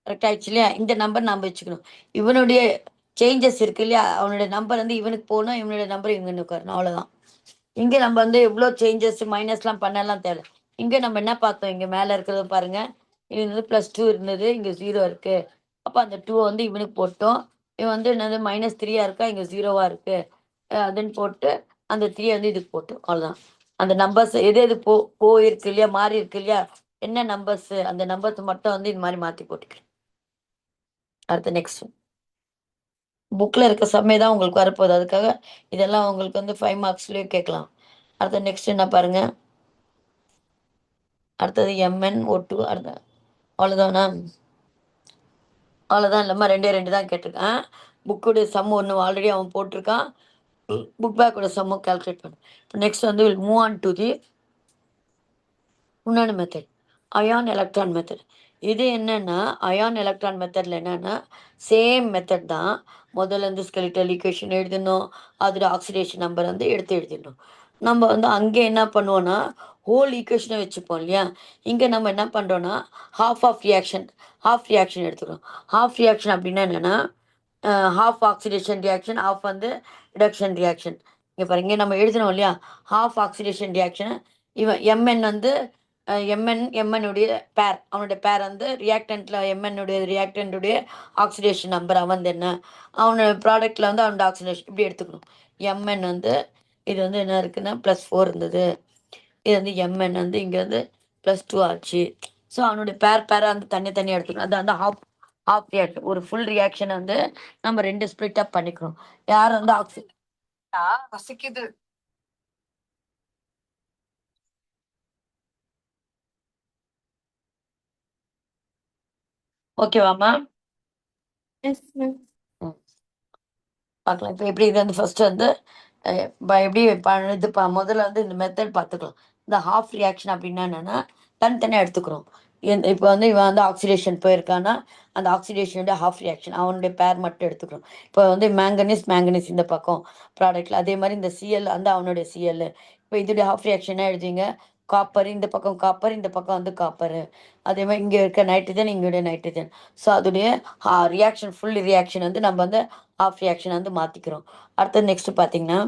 கரெக்ட் ஆயிடுச்சு இல்லையா? இந்த நம்பர் நம்ம வச்சுக்கணும். இவனுடைய சேஞ்சஸ் இருக்கு இல்லையா? அவனுடைய நம்பர் வந்து இவனுக்கு போகணும், இவனுடைய நம்பர் இவனுக்கு வரணும், அவ்வளோதான். இங்கே நம்ம வந்து எவ்வளோ சேஞ்சஸ் மைனஸ்லாம் பண்ணலாம் தேவை. இங்கே நம்ம என்ன பார்த்தோம்? இங்கே மேலே இருக்கிறத பாருங்க. இது வந்து +2 இருந்தது, இங்கே 0 இருக்கு. அப்போ அந்த 2 வந்து இவனுக்கு போட்டோம். இவன் வந்து என்னது -3ஆக இருக்கா, இங்கே 0வா இருக்கு. அதுன்னு போட்டு அந்த 3 வந்து இதுக்கு போட்டோம், அவ்வளோதான். அந்த நம்பர்ஸ் எது எது போயிருக்கு இல்லையா, மாறி இருக்கு இல்லையா, என்ன நம்பர்ஸ் அந்த நம்பர்ஸ் மட்டும் வந்து இது மாதிரி மாற்றி போட்டுக்கிறேன். அடுத்து நெக்ஸ்ட் புக்கில் இருக்க சம்மே தான் உங்களுக்கு வரப்போகுது. அதுக்காக இதெல்லாம் உங்களுக்கு வந்து 5 மார்க்ஸ்லேயே கேட்கலாம். அடுத்த நெக்ஸ்ட் என்ன பாருங்க. அடுத்தது MnO2 அடுத்த அவ்வளோதானா? அவ்வளோதான் இல்லைம்மா, 2 தான் கேட்டிருக்கேன். புக்குடைய சம் ஒன்று ஆல்ரெடி அவன் போட்டிருக்கான். புக் பேக்கோட சம்மும் கால்குலேட் பண்ணு. இப்போ நெக்ஸ்ட் வந்து will move on to the இன்னொன்று மெத்தட், அயான் எலக்ட்ரான் மெத்தட். இது என்னன்னா அயான் எலக்ட்ரான் மெத்தடில் என்னன்னா சேம் மெத்தட் தான். முதல்ல இருந்து ஸ்கெலிட்டல் ஈக்குவேஷன் எழுதணும், அதோட ஆக்சிடேஷன் நம்பர் வந்து எடுத்து எழுதிடணும். நம்ம வந்து அங்கே என்ன பண்ணுவோன்னா ஹோல் ஈக்குவேஷனை வச்சுப்போம் இல்லையா. இங்கே நம்ம என்ன பண்ணுறோன்னா ஹாஃப் ரியாக்ஷன் எடுத்துக்கிறோம். ஹாஃப் ரியாக்ஷன் அப்படின்னா என்னென்னா ஹாஃப் ஆக்சிடேஷன் ரியாக்ஷன், ஹாஃப் வந்து ரிடக்ஷன் ரியாக்ஷன். இங்கே பாருங்க, நம்ம எழுதணும் இல்லையா, ஹாஃப் ஆக்சிடேஷன் ரியாக்ஷன். இவன் எம்என் வந்து எம்என்னுடைய பேர், அவனுடைய பேர் வந்து ரியாக்டன்ட்ல எம்என்னுடைய ரியாக்டன்ட்டுடைய ஆக்சிடேஷன் நம்பர் அவன் என்ன, அவனோட ப்ராடக்ட்ல வந்து அவனோட ஆக்சிடேஷன் இப்படி எடுத்துக்கணும். எம்என் வந்து இது வந்து என்ன இருக்குன்னா +4 இருந்தது. இது வந்து எம்என் வந்து இங்கே வந்து +2 ஆச்சு. ஸோ அவனுடைய பேராக வந்து தனியாக எடுத்துக்கணும். அது வந்து ஹாஃப் ரியாக்ஷன். ஒரு ஃபுல் ரியாக்ஷன் வந்து நம்ம 2 ஸ்ப்ளிட் அப் பண்ணிக்கிறோம். யார் வந்து பசிக்குது. ஓகேவாம்மா? Yes, ma'am. பார்க்கலாம். இப்போ எப்படி இது வந்து ஃபர்ஸ்ட் வந்து எப்படி முதல்ல வந்து இந்த மெத்தட் பார்த்துக்கலாம். இந்த ஹாஃப் ரியாக்ஷன் அப்படின்னா என்னன்னா தனித்தனியாக எடுத்துக்கிறோம். இப்போ வந்து இவன் வந்து ஆக்சிடேஷன் போயிருக்கான்னா அந்த ஆக்சிடேஷனுடைய ஹாஃப் ரியாக்ஷன் அவனுடைய பேர் மட்டும் எடுத்துக்கிறோம். இப்போ வந்து மேங்கனீஸ் இந்த பக்கம் ப்ராடக்ட்ல, அதே மாதிரி இந்த சிஎல் வந்து அவனுடைய சிஎல். இப்போ இதோடைய ஹாஃப் ரியாக்ஷனாக எழுதிங்க. காப்பர் இந்த பக்கம் காப்பர், இந்த பக்கம் வந்து காப்பர். அதே மாதிரி இங்கே இருக்க நைட்ரஜன், இங்களுடைய நைட்ரஜன். ஸோ அதோடைய ரியாக்ஷன் ஃபுல் ரியாக்ஷன் வந்து நம்ம வந்து ஹாஃப் ரியாக்ஷன் வந்து மாற்றிக்கிறோம். அடுத்தது நெக்ஸ்ட் பார்த்தீங்கன்னா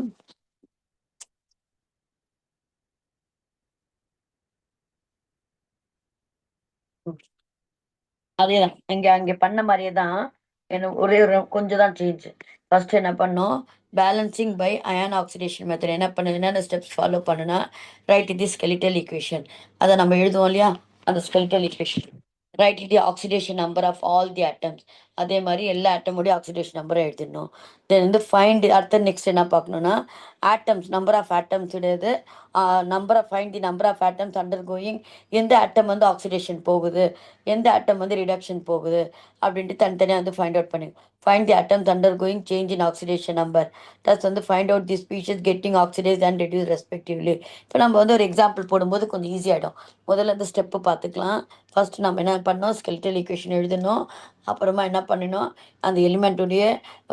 அதேதான் அங்கே பண்ண மாதிரியே தான். எனக்கு ஒரே ஒரு கொஞ்சம் தான் சேஞ்ச். ஃபர்ஸ்ட் என்ன பண்ணோம், balancing by ion oxidation method என்ன பண்ணு, என்னென்ன ஸ்டெப்ஸ் ஃபாலோ பண்ணுனா ரைட் இது ஸ்கெலிட்டல் ஈக்குவேஷன். அதை நம்ம எழுதுவோம் இல்லையா, அந்த ஸ்கெலிட்டல் ஈக்குவேஷன். ரைட் இது oxidation number of all the atoms. அதே மாதிரி எல்லா ஆட்டமுடைய ஆக்சிடேஷன் நம்பரை எழுதிடணும். தென் வந்து ஃபைண்ட் அடுத்த நெக்ஸ்ட் என்ன பார்க்கணுன்னா ஆட்டம்ஸ், நம்பர் ஆஃப் ஆட்டம்ஸ் உடையது, find the number of atoms undergoing, எந்த ஆட்டம் வந்து ஆக்சிடேஷன் போகுது, எந்த ஆட்டம் வந்து ரிடக்ஷன் போகுது அப்படின்ட்டு தனித்தனியாக வந்து ஃபைண்ட் அவுட் பண்ணி find the atoms undergoing change in oxidation number. Plus வந்து find out the species getting oxidise and reduce respectively. இப்போ நம்ம வந்து ஒரு எக்ஸாம்பிள் போடும்போது கொஞ்சம் ஈஸியாகிடும். முதல்ல இந்த ஸ்டெப்பு பார்த்துக்கலாம். ஃபர்ஸ்ட் நம்ம என்ன பண்ணோம், ஸ்கெலிட்டல் ஈக்குவேஷன் எழுதணும். அப்புறமா என்ன பண்ணணும், அந்த எலிமெண்ட்டுடைய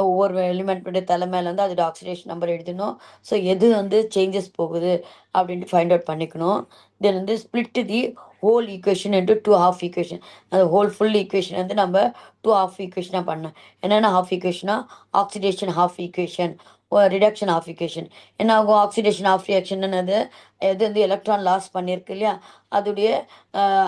ஒவ்வொரு எலிமெண்ட்டுடைய தலைமையில வந்து அதோட ஆக்சிடேஷன் நம்பர் எழுதணும். ஸோ எது வந்து சேஞ்சஸ் போகுது அப்படின்ட்டு ஃபைண்ட் அவுட் பண்ணிக்கணும். தென் வந்து split the whole equation into 2 half equation. அந்த ஃபுல் ஈக்குவேஷன் வந்து நம்ம 2 ஹாஃப் ஈக்குவேஷனாக பண்ணோம். என்னென்ன ஹாஃப் ஈக்குவேஷனா, oxidation half equation, reduction half equation. என்ன ஆகும், ஆக்சிடேஷன் ஆஃப் ரியாக்ஷன் என்னது, எது வந்து எலக்ட்ரான் லாஸ் பண்ணியிருக்கு இல்லையா, அதுடைய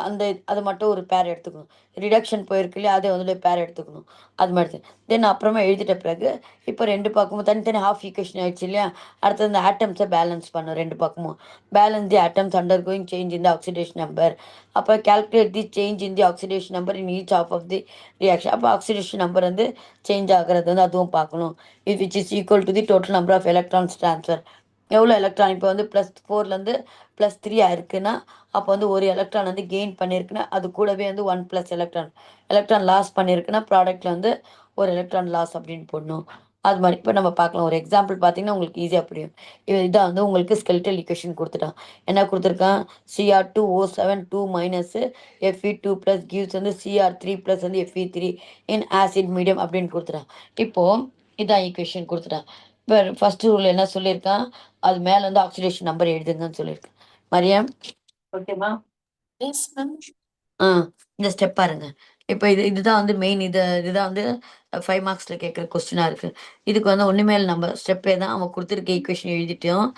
அந்த அது மட்டும் ஒரு பேர் எடுத்துக்கணும். ரிடக்ஷன் போயிருக்கு இல்லையா, அதை வந்து பேர் எடுத்துக்கணும். அது மாதிரி தென் அப்புறமா எழுதிட்ட பிறகு இப்போ 2 பக்கமும் தனித்தனி ஹாஃப் ஈக்குவேஷன் ஆயிடுச்சு இல்லையா. அடுத்தது இந்த ஆட்டம்ஸை பேலன்ஸ் பண்ணும் 2 பக்கமும். Balance the atoms undergoing change in the oxidation number. அப்போ calculate the change in the oxidation number in each of the reaction. அப்போ ஆக்சிடேஷன் நம்பர் வந்து சேஞ்ச் ஆகிறது வந்து அதுவும் பார்க்கணும். Which is equal to the total number of electrons transfer. எவ்வளோ electron இப்போ வந்து +4லேருந்து +3 ஆயிருக்குன்னா அப்போ வந்து ஒரு எலக்ட்ரான் வந்து கெயின் பண்ணியிருக்குன்னா அது கூடவே வந்து 1 எலக்ட்ரான் லாஸ் பண்ணியிருக்குன்னா ப்ராடக்ட்டில் வந்து ஒரு எலக்ட்ரான் லாஸ் அப்படின்னு போடணும். அது மாதிரி இப்போ நம்ம பார்க்கலாம். ஒரு எக்ஸாம்பிள் பார்த்தீங்கன்னா உங்களுக்கு ஈஸியாக புரியும். இதான் வந்து உங்களுக்கு ஸ்கெலிட்டல் ஈக்குவேஷன் கொடுத்துட்டான். என்ன கொடுத்துருக்கான், Cr2O7 2- Fe2+ gives வந்து Cr3+ வந்து Fe3 இன் ஆசிட் மீடியம் அப்படின்னு கொடுத்துட்டான். இப்போது இதான் ஈக்குவேஷன் கொடுத்துட்டான். இப்போ ஃபர்ஸ்ட் ரூல் என்ன சொல்லியிருக்கான், அது மேலே வந்து ஆக்சிடேஷன் நம்பர் எழுதுங்கன்னு சொல்லியிருக்கேன். மரியம் ஓகேம்மா? Yes, ma'am. இந்த ஸ்டெப் பாருங்க. இப்போ இதுதான் வந்து மெயின். இதுதான் வந்து 5 மார்க்ஸில் கேட்குற கொஸ்டினாக இருக்குது. இதுக்கு வந்து ஒன்றுமேல் நம்ம ஸ்டெப்பே தான் அவன் கொடுத்துருக்க ஈக்குவேஷன் எழுதிட்டோம்.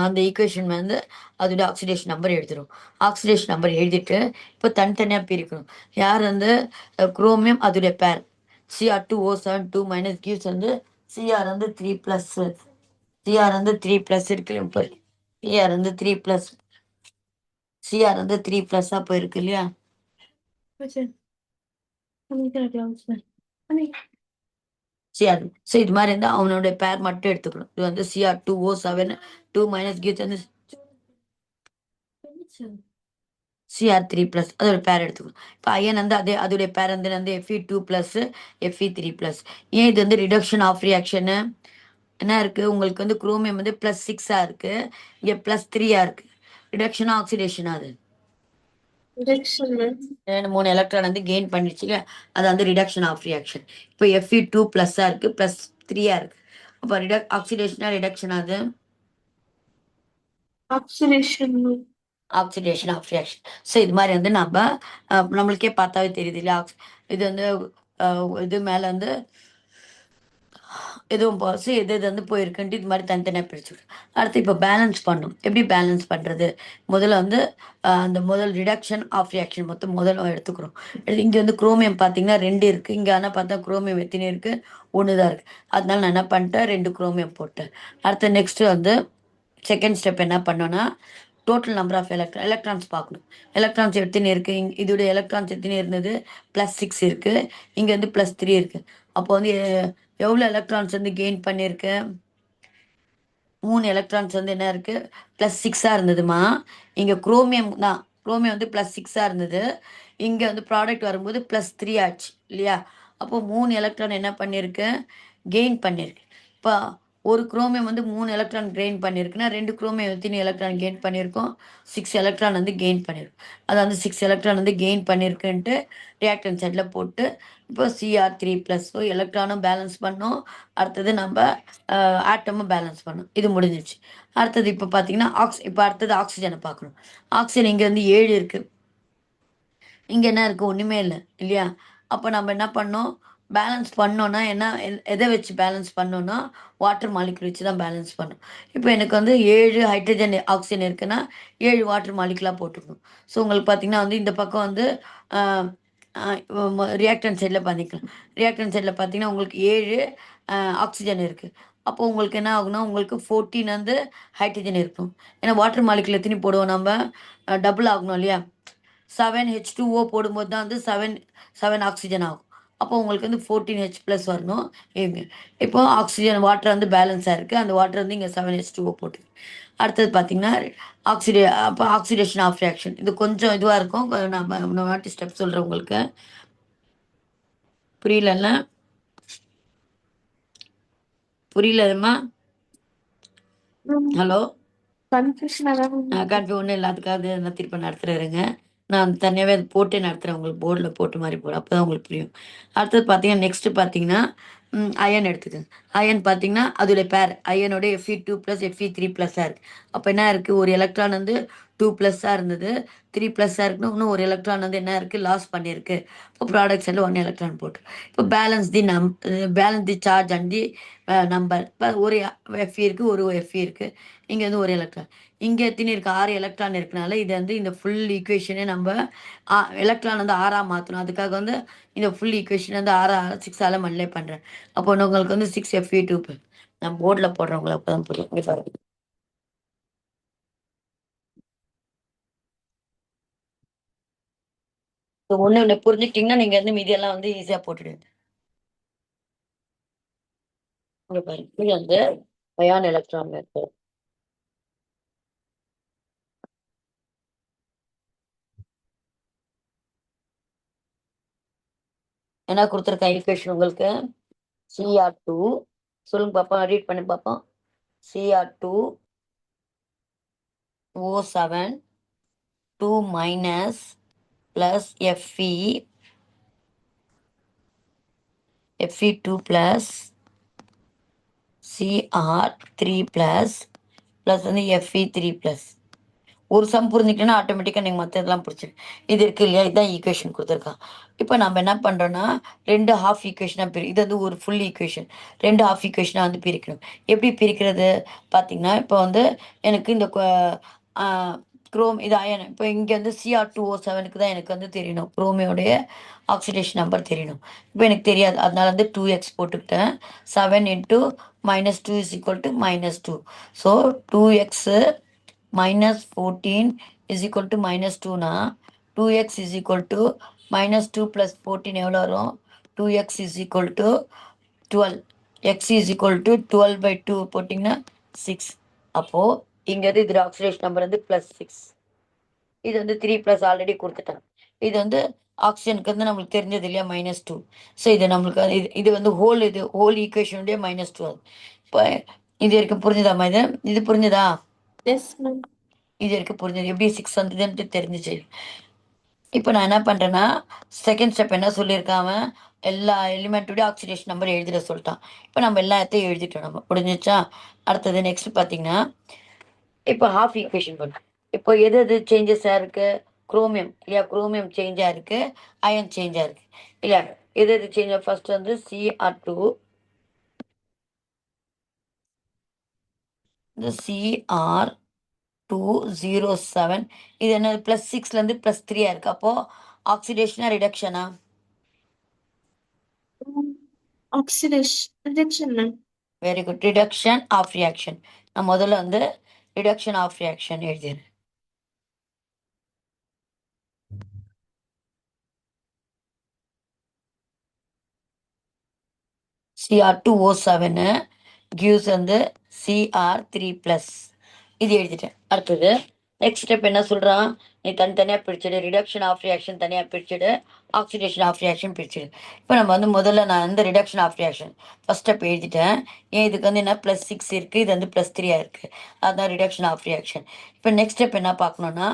அந்த ஈக்குவேஷன் வந்து அதோட ஆக்சிடேஷன் நம்பர் எழுதிடும். ஆக்சிடேஷன் நம்பர் எழுதிட்டு இப்போ தனித்தனியாக பிரிக்கணும். யார் வந்து குரோமியம் அதோடைய பேர் Cr2O7 2- gives வந்து Cr வந்து 3+, Cr வந்து 3+ இருக்கு இப்போ. Cr வந்து 3+, Cr வந்து 3+ போயிருக்கு இல்லையா. சிஆர். ஸோ இது மாதிரி இருந்தால் அவனுடைய பேர் மட்டும் எடுத்துக்கணும். இது வந்து CR2O7 2 மைனஸ் கிவ்ஸ் வந்து CR3+, அதோட பேர் எடுத்துக்கணும். இப்போ அயன் வந்து அதோடைய பேர் வந்து Fe2+, Fe3+. ஏன் இது வந்து ரிடக்ஷன் ஆஃப் ரியாக்ஷனு என்ன இருக்கு உங்களுக்கு வந்து குரோமியம் வந்து +6 இருக்கு, இங்க +3 இருக்கு. ரிடக்ஷனா ஆக்சிடேஷனா அது? Reduction ma'am. 3 எலக்ட்ரான் வந்து கெயின் பண்ணிடுச்சு இல்லையா, அது வந்து ரிடக்ஷன் ஆஃப் ரியாக்ஷன். இப்போ Fe2+ இருக்கு, +3 இருக்கு. அப்போ ஆக்சிடேஷனா ரிடக்ஷன் அது? Oxidation ma'am. Oxidation of reaction. So இது மாதிரி வந்து நம்ம நம்மளுக்கே பார்த்தாவே தெரியுது இல்லையா, இது வந்து இது மேலே வந்து எதுவும் பாஸ் எது எது வந்து போயிருக்குன்ட்டு இது மாதிரி தனித்தனியாக பிரிச்சுக்கணும். அடுத்து இப்போ பேலன்ஸ் பண்ணணும். எப்படி பேலன்ஸ் பண்ணுறது? முதல்ல வந்து அந்த முதல் ரிடக்ஷன் ஆஃப் ரியாக்ஷன் மொத்தம் முதல்ல எடுத்துக்கிறோம். இங்கே வந்து குரோமியம் பார்த்தீங்கன்னா 2 இருக்குது, இங்கே ஆனால் பார்த்தா குரோமியம் எத்தனை இருக்குது? 1 தான் இருக்குது. அதனால நான் என்ன பண்ணிட்டேன், 2 குரோமியம் போட்டேன். அடுத்து நெக்ஸ்ட்டு வந்து செகண்ட் ஸ்டெப் என்ன பண்ணோன்னா, டோட்டல் நம்பர் ஆஃப் எலக்ட்ரான்ஸ் பார்க்கணும். எலக்ட்ரான்ஸ் எத்தனை இருக்குது? இதோட எலக்ட்ரான்ஸ் எத்தனை இருந்தது? +6 இருக்குது, இங்கே வந்து +3 இருக்குது. அப்போ வந்து எவ்வளோ எலக்ட்ரான்ஸ் வந்து கெயின் பண்ணியிருக்கு? 3 எலக்ட்ரான்ஸ் வந்து என்ன இருக்குது? +6 இருந்ததுமா. இங்கே குரோமியம் தான், குரோமியம் வந்து +6 இருந்தது, இங்கே வந்து ப்ராடக்ட் வரும்போது +3 ஆச்சு இல்லையா. அப்போ 3 எலக்ட்ரான் என்ன பண்ணியிருக்கு? கெயின் பண்ணியிருக்கு. இப்போ ஒரு குரோமியம் வந்து 3 எலக்ட்ரான் கெயின் பண்ணியிருக்குன்னா 2 குரோமியம் எத்தனை எலக்ட்ரான் கெயின் பண்ணியிருக்கோம்? 6 எலக்ட்ரான் வந்து கெயின் பண்ணியிருக்கும். அது வந்து 6 எலக்ட்ரான் வந்து கெயின் பண்ணியிருக்குன்ட்டு ரியாக்டன்ட் சைடில் போட்டு இப்போ CR3+. ஸோ எலக்ட்ரானும் பேலன்ஸ் பண்ணோம், அடுத்தது நம்ம ஆட்டமும் பேலன்ஸ் பண்ணோம். இது முடிஞ்சிச்சு. அடுத்தது இப்போ பார்த்தீங்கன்னா இப்போ அடுத்தது ஆக்சிஜனை பார்க்கணும். ஆக்சிஜன் இங்கே வந்து 7 இருக்குது, இங்கே என்ன இருக்குது? ஒன்றுமே இல்லை இல்லையா. அப்போ நம்ம என்ன பண்ணோம், பேலன்ஸ் பண்ணோன்னா என்ன எதை வச்சு பேலன்ஸ் பண்ணோன்னா வாட்டர் மாலிகுல் வச்சு தான் பேலன்ஸ் பண்ணோம். இப்போ எனக்கு வந்து 7 ஹைட்ரஜன் ஆக்சிஜன் இருக்குன்னா 7 வாட்டர் மாலிகுலாக போட்டுக்கணும். ஸோ உங்களுக்கு பார்த்தீங்கன்னா வந்து இந்த பக்கம் வந்து ரியாக்டன் சைடில் பண்ணிக்கலாம். ரியாக்டன் சைடில் பார்த்தீங்கன்னா உங்களுக்கு 7 ஆக்சிஜன் இருக்குது. அப்போ உங்களுக்கு என்ன ஆகுனா, உங்களுக்கு 14 வந்து ஹைட்ரஜன் இருக்கும். ஏன்னா வாட்டர் மாலிகுல் எத்தனை போடுவோம் நம்ம? டபுள் ஆகணும் இல்லையா. 7H2O போடும்போது தான் வந்து 7 ஆக்சிஜன் ஆகும். அப்போ உங்களுக்கு வந்து 14H+ வரணும். இப்போ ஆக்சிஜன் வாட்டர் வந்து பேலன்ஸாக இருக்குது, அந்த வாட்டர் வந்து இங்கே 7H2O போட்டு. அடுத்தது பார்த்தீங்கன்னா அப்போ ஆக்சிடேஷன் ஆஃப் ரியாக்ஷன். இது கொஞ்சம் இதுவாக இருக்கும், நம்ம வாட்டி ஸ்டெப் சொல்கிறேன் உங்களுக்கு. புரியலல்ல? புரியலம்மா? ஹலோ? கன்ஃபியூஷனாக கன்ஃபியூ ஒன்றும் இல்லை, அதுக்காக நான் திருப்பி நடத்துகிறேங்க. நான் தனியாகவே அது போட்டே நடத்துகிறேன், உங்களுக்கு போர்டில் போட்டு மாதிரி போடுறேன், அப்போ தான் உங்களுக்கு புரியும். அடுத்தது பார்த்தீங்கன்னா நெக்ஸ்ட்டு பார்த்தீங்கன்னா அயன் எடுத்துக்கோங்க. அயன் பார்த்தீங்கன்னா அதோடைய பேர் அயனோட Fe2+, Fe3+ஆக இருக்குது. அப்போ என்ன இருக்குது? ஒரு எலக்ட்ரான் வந்து 2+ஆக இருந்தது, 3+ஆக இருக்குன்னு இன்னும் ஒரு எலக்ட்ரான் வந்து என்ன இருக்குது? லாஸ் பண்ணியிருக்கு. இப்போ ப்ராடக்ட் சைடில் 1 எலக்ட்ரான் போட்டு இப்போ balance the charge and the number. இப்போ ஒரு Fe இருக்குது, ஒரு Fe இருக்குது, இங்கே வந்து ஒரு எலக்ட்ரான், இங்கே எத்தனை இருக்குது? 6 எலக்ட்ரான் இருக்கனால இது வந்து இந்த ஃபுல் ஈக்குவேஷனே நம்ம எலக்ட்ரான் வந்து 6ஆக மாற்றணும். அதுக்காக வந்து இந்த ஃபுல் ஈக்குவேஷன் வந்து 6ஆல் மல்டிப்ளை பண்ணுறேன். அப்போ உங்களுக்கு வந்து 6Fe2. நான் போர்டில் போடுறவங்களை அப்போ தான் புரியும். இங்கே பாருங்க, ஒன்று புரிஞ்சுக்கிட்டிங்கன்னா நீங்கள் வந்து மீதியெல்லாம் வந்து ஈஸியாக போட்டுடுங்க. இங்கே பாருங்க, இது வந்து அயான் எலக்ட்ரான் இருக்கு. என்ன கொடுத்துருக்கேன் ஈக்குவேஷன் உங்களுக்கு? Cr2, சொல்லுங்க பார்ப்போம், ரீட் பண்ணி பார்ப்போம். Cr2O7 2 minus plus Fe2 plus Cr3 plus வந்து Fe3+. ஒரு சம் புரிஞ்சுக்கிட்டோன்னா ஆட்டோமேட்டிக்காக நீங்கள் மற்ற இதெல்லாம் புரிச்சிடும். இது இருக்குது இல்லையா, இதுதான் ஈக்குவேஷன் கொடுத்துருக்கான். இப்போ நம்ம என்ன பண்ணுறோன்னா 2 ஹாஃப் ஈக்குவேஷனாக இது வந்து ஒரு ஃபுல் ஈக்குவேஷன், 2 ஹாஃப் ஈக்குவேஷனாக வந்து பிரிக்கணும். எப்படி பிரிக்கிறது பார்த்தீங்கன்னா, இப்போ வந்து எனக்கு இந்த இது அயன், இப்போ இங்கே வந்து Cr2O7க்கு தான் எனக்கு வந்து தெரியணும், குரோமியோடைய ஆக்சிடேஷன் நம்பர் தெரியணும். இப்போ எனக்கு தெரியாது, அதனால வந்து 2x போட்டுக்கிட்டேன். 7 × -2 = -2. ஸோ 2x -14 = -2னா 2x -2 + 14 எவ்வளோ வரும்? 2x = 12 x is equal to 12/2 போட்டிங்கன்னா 6. அப்போ இங்கிறது இது ஆக்சிடேஷன் நம்பர் வந்து +6. இது வந்து 3+ ஆல்ரெடி கொடுத்துட்டேன். இது வந்து ஆக்சிஜனுக்கு வந்து நம்மளுக்கு தெரிஞ்சது இல்லையா -2. ஸோ இது நம்மளுக்கு இது வந்து ஹோல் ஈக்குவேஷனுடைய -2. இப்போ இது வரைக்கும் புரிஞ்சுதாம்மா? இது புரிஞ்சுதா? Yes, ma'am. இது வரைக்கும் புரிஞ்சது. எப்படி 6 வந்ததுன்ட்டு தெரிஞ்சிச்சு. இப்போ நான் என்ன பண்ணுறேன்னா, செகண்ட் ஸ்டெப் என்ன சொல்லியிருக்கான் அவன், எல்லா எலிமெண்ட்டுடைய ஆக்சிடேஷன் நம்பர் எழுதிட சொல்லிட்டான். இப்போ நம்ம எல்லாத்தையும் எழுதிட்டோம். நம்ம முடிஞ்சிச்சா? அடுத்தது நெக்ஸ்ட் பார்த்தீங்கன்னா, இப்போ ஹாஃப் ஈக்குவேஷன் பண்ணும். இப்போ எது எது சேஞ்சஸாக இருக்கு? குரோமியம் இல்லையா? குரோமியம் சேஞ்சாக இருக்கு, அயன் சேஞ்சாக இருக்கு இல்லையா? எது எது சேஞ்ச்? ஃபர்ஸ்ட் வந்து Cr2, இந்த Cr207, இது என்ன +6லேருந்து +3 இருக்கு. அப்போ ஆக்சிடேஷனா ரிடக்ஷனா? Oxidation, reduction, ma'am. Very good. Reduction of reaction. நான் முதல்ல வந்து ரிடக்ஷன் ஆஃப் ரியாக்ஷன் எழுதிடுறேன். Cr2O7 gives வந்து Cr3+. இது எழுதிட்டேன். அடுத்தது நெக்ஸ்ட் ஸ்டெப் என்ன சொல்றான்? நீ தனித்தனியாக பிரிச்சுடு, ரிடக்ஷன் ஆஃப் ரியாக்ஷன் தனியாக பிரிச்சுடு, ஆக்சிடேஷன் ஆஃப் ரியாக்ஷன் பிரிச்சுடு. இப்போ நம்ம வந்து முதல்ல நான் வந்து reduction of reaction first step எழுதிட்டேன். ஏன் இதுக்கு வந்து என்ன +6 இருக்குது, இது வந்து +3 இருக்குது. அதுதான் ரிடக்ஷன் ஆஃப் ரியாக்ஷன். இப்போ நெக்ஸ்ட் ஸ்டெப் என்ன பார்க்கணுன்னா,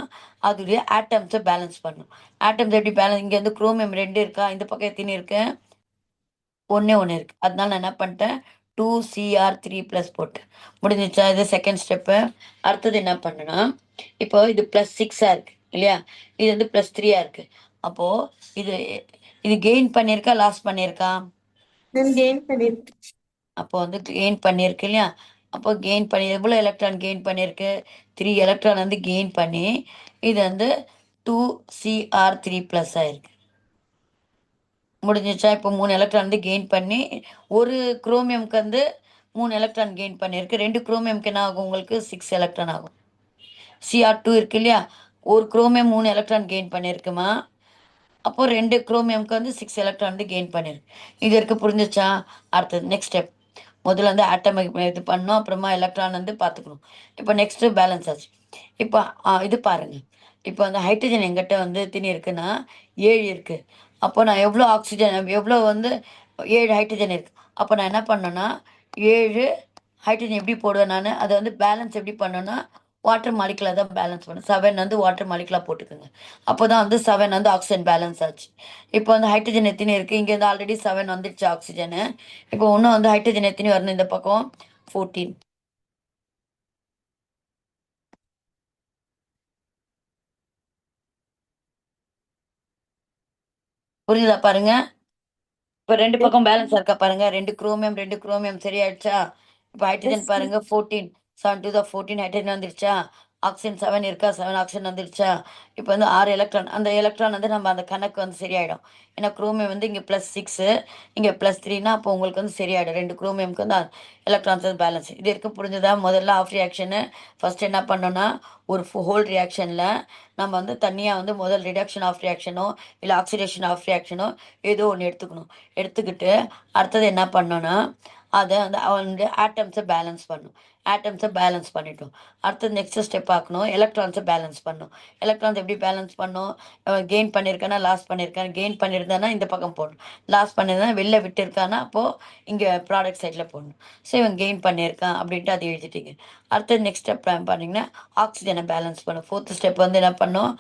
அதுடைய ஆட்டம்ஸை பேலன்ஸ் பண்ணணும். ஆட்டம்ஸ் எப்படி பேலன்ஸ்? இங்கே வந்து குரோமியம் 2 இருக்கா, இந்த பக்கம் எத்தனை இருக்கு? ஒண்ணே ஒன்று இருக்கு. அதனால நான் என்ன பண்ணிட்டேன், 2Cr3+ போட்டேன். முடிஞ்சிச்சா? இது செகண்ட் ஸ்டெப்பு. அடுத்தது என்ன பண்ணுன்னா, இப்போ இது +6 இருக்கு இல்லையா? இது வந்து +3 இருக்கு. அப்போ இது இது கெயின் பண்ணியிருக்கா, லாஸ் பண்ணியிருக்கா? Then gain பண்ணிருக்கு. அப்போ வந்து கெயின் பண்ணியிருக்கு இல்லையா? அப்போ கெயின் பண்ணி எவ்வளோ எலக்ட்ரான் கெயின் பண்ணியிருக்கு? 3 எலக்ட்ரான் வந்து கெயின் பண்ணி இது வந்து 2Cr3+ ஆயிருக்கு. முடிஞ்சிச்சா? இப்போ 3 எலக்ட்ரான் வந்து கெயின் பண்ணி, ஒரு குரோமியம்க்கு வந்து 3 எலக்ட்ரான் கெயின் பண்ணியிருக்கு. 2 குரோமியம்க்கு என்ன ஆகும்? உங்களுக்கு 6 எலக்ட்ரான் ஆகும். Cr2 இருக்கு இல்லையா? ஒரு குரோமியம் 3 எலக்ட்ரான் கெயின் பண்ணியிருக்குமா? அப்போ 2 குரோமியம்க்கு வந்து 6 எலக்ட்ரான் வந்து கெயின் பண்ணிருக்கு. இது வரைக்கும் புரிஞ்சிச்சா? அடுத்தது நெக்ஸ்ட் ஸ்டெப். முதல்ல வந்து ஆட்டம் இது பண்ணணும், அப்புறமா எலக்ட்ரான் வந்து பார்த்துக்கணும். இப்போ நெக்ஸ்ட்டு பேலன்ஸ் ஆச்சு. இப்போ இது பாருங்க. இப்போ வந்து ஹைட்ரஜன் எங்கிட்ட வந்து எத்தனை இருக்குன்னா 7 இருக்கு. அப்போ நான் எவ்வளோ ஆக்சிஜன் எவ்வளோ வந்து 7 ஹைட்ரஜன் இருக்கு. அப்போ நான் என்ன பண்ணேன்னா 7 ஹைட்ரஜன் எப்படி போடுவேன் நான்? அதை வந்து பேலன்ஸ் எப்படி பண்ணேன்னா, வாட்டர் மாலிகுலாக தான் பேலன்ஸ் பண்ணும். 7 வந்து வாட்டர் மாலிகுலாக போட்டுக்கோங்க. அப்போ தான் வந்து 7 வந்து ஆக்சிஜன் பேலன்ஸ் ஆச்சு. இப்போ வந்து ஹைட்ரஜன் எத்தனை இருக்குது? இங்கே வந்து ஆல்ரெடி 7 வந்துடுச்சு ஆக்சிஜனு. இப்போ இன்னும் வந்து ஹைட்ரஜன் எத்தனை வரணும் இந்த பக்கம்? 14. புரியுதா பாருங்க? இப்போ 2 பக்கம் பேலன்ஸ் இருக்கா பாருங்க. 2 குரோமியம் சரியாயிடுச்சா? இப்போ ஹைட்ரஜன் Yes, பாருங்க 14. 7 to the 14 ஹைட்ரஜன் வந்துருச்சா? ஆக்சிஜன் 7 இருக்கா? 7 ஆக்சிஜன் வந்துருச்சா? இப்போ வந்து 6 எலக்ட்ரான். அந்த எலக்ட்ரான் வந்து நம்ம அந்த கணக்கு வந்து சரியாயிடும். ஏன்னா குரோமியம் வந்து இங்கே +6, இங்கே +3னா அப்போ உங்களுக்கு வந்து சரியாயிடும். 2 குரோமியம்க்கு வந்து எலக்ட்ரான்ஸ் வந்து பேலன்ஸ். இது வரைக்கும் புரிஞ்சுதா? முதல்ல ஆஃப் ரியாக்ஷனு ஃபர்ஸ்ட் என்ன பண்ணோன்னா, ஒரு ஹோல் ரியாக்ஷனில் நம்ம வந்து தனியாக வந்து முதல் ரிடக்ஷன் ஆஃப் ரியாக்ஷனோ இல்லை ஆக்சிடேஷன் ஆஃப் ரியாக்ஷனோ ஏதோ ஒன்று எடுத்துக்கணும். எடுத்துக்கிட்டு அடுத்தது என்ன பண்ணோன்னா, அதை அந்த அவனுடைய ஆட்டம்ஸை பேலன்ஸ் பண்ணும். ஆட்டம்ஸை பேலன்ஸ் பண்ணிட்டோம். அடுத்தது நெக்ஸ்ட் ஸ்டெப் பார்க்கணும், எலக்ட்ரான்ஸை பேலன்ஸ் பண்ணும். எலக்ட்ரான்ஸ் எப்படி பேலன்ஸ் பண்ணும்? கெயின் பண்ணியிருக்கானா, லாஸ் பண்ணியிருக்கானா? கெயின் பண்ணியிருந்தானா இந்த பக்கம் போடணும். லாஸ் பண்ணியிருந்தா வெளில விட்டுருக்கானா அப்போது இங்கே ப்ராடக்ட் சைடில் போடணும். ஸோ இவன் கெயின் பண்ணியிருக்கான் அப்படின்ட்டு அதை எழுதிட்டீங்க. அடுத்தது நெக்ஸ்ட் ஸ்டெப் பண்ணிங்கன்னா ஆக்சிஜனை பேலன்ஸ் பண்ணும். ஃபோர்த் ஸ்டெப் வந்து என்ன பண்ணும்?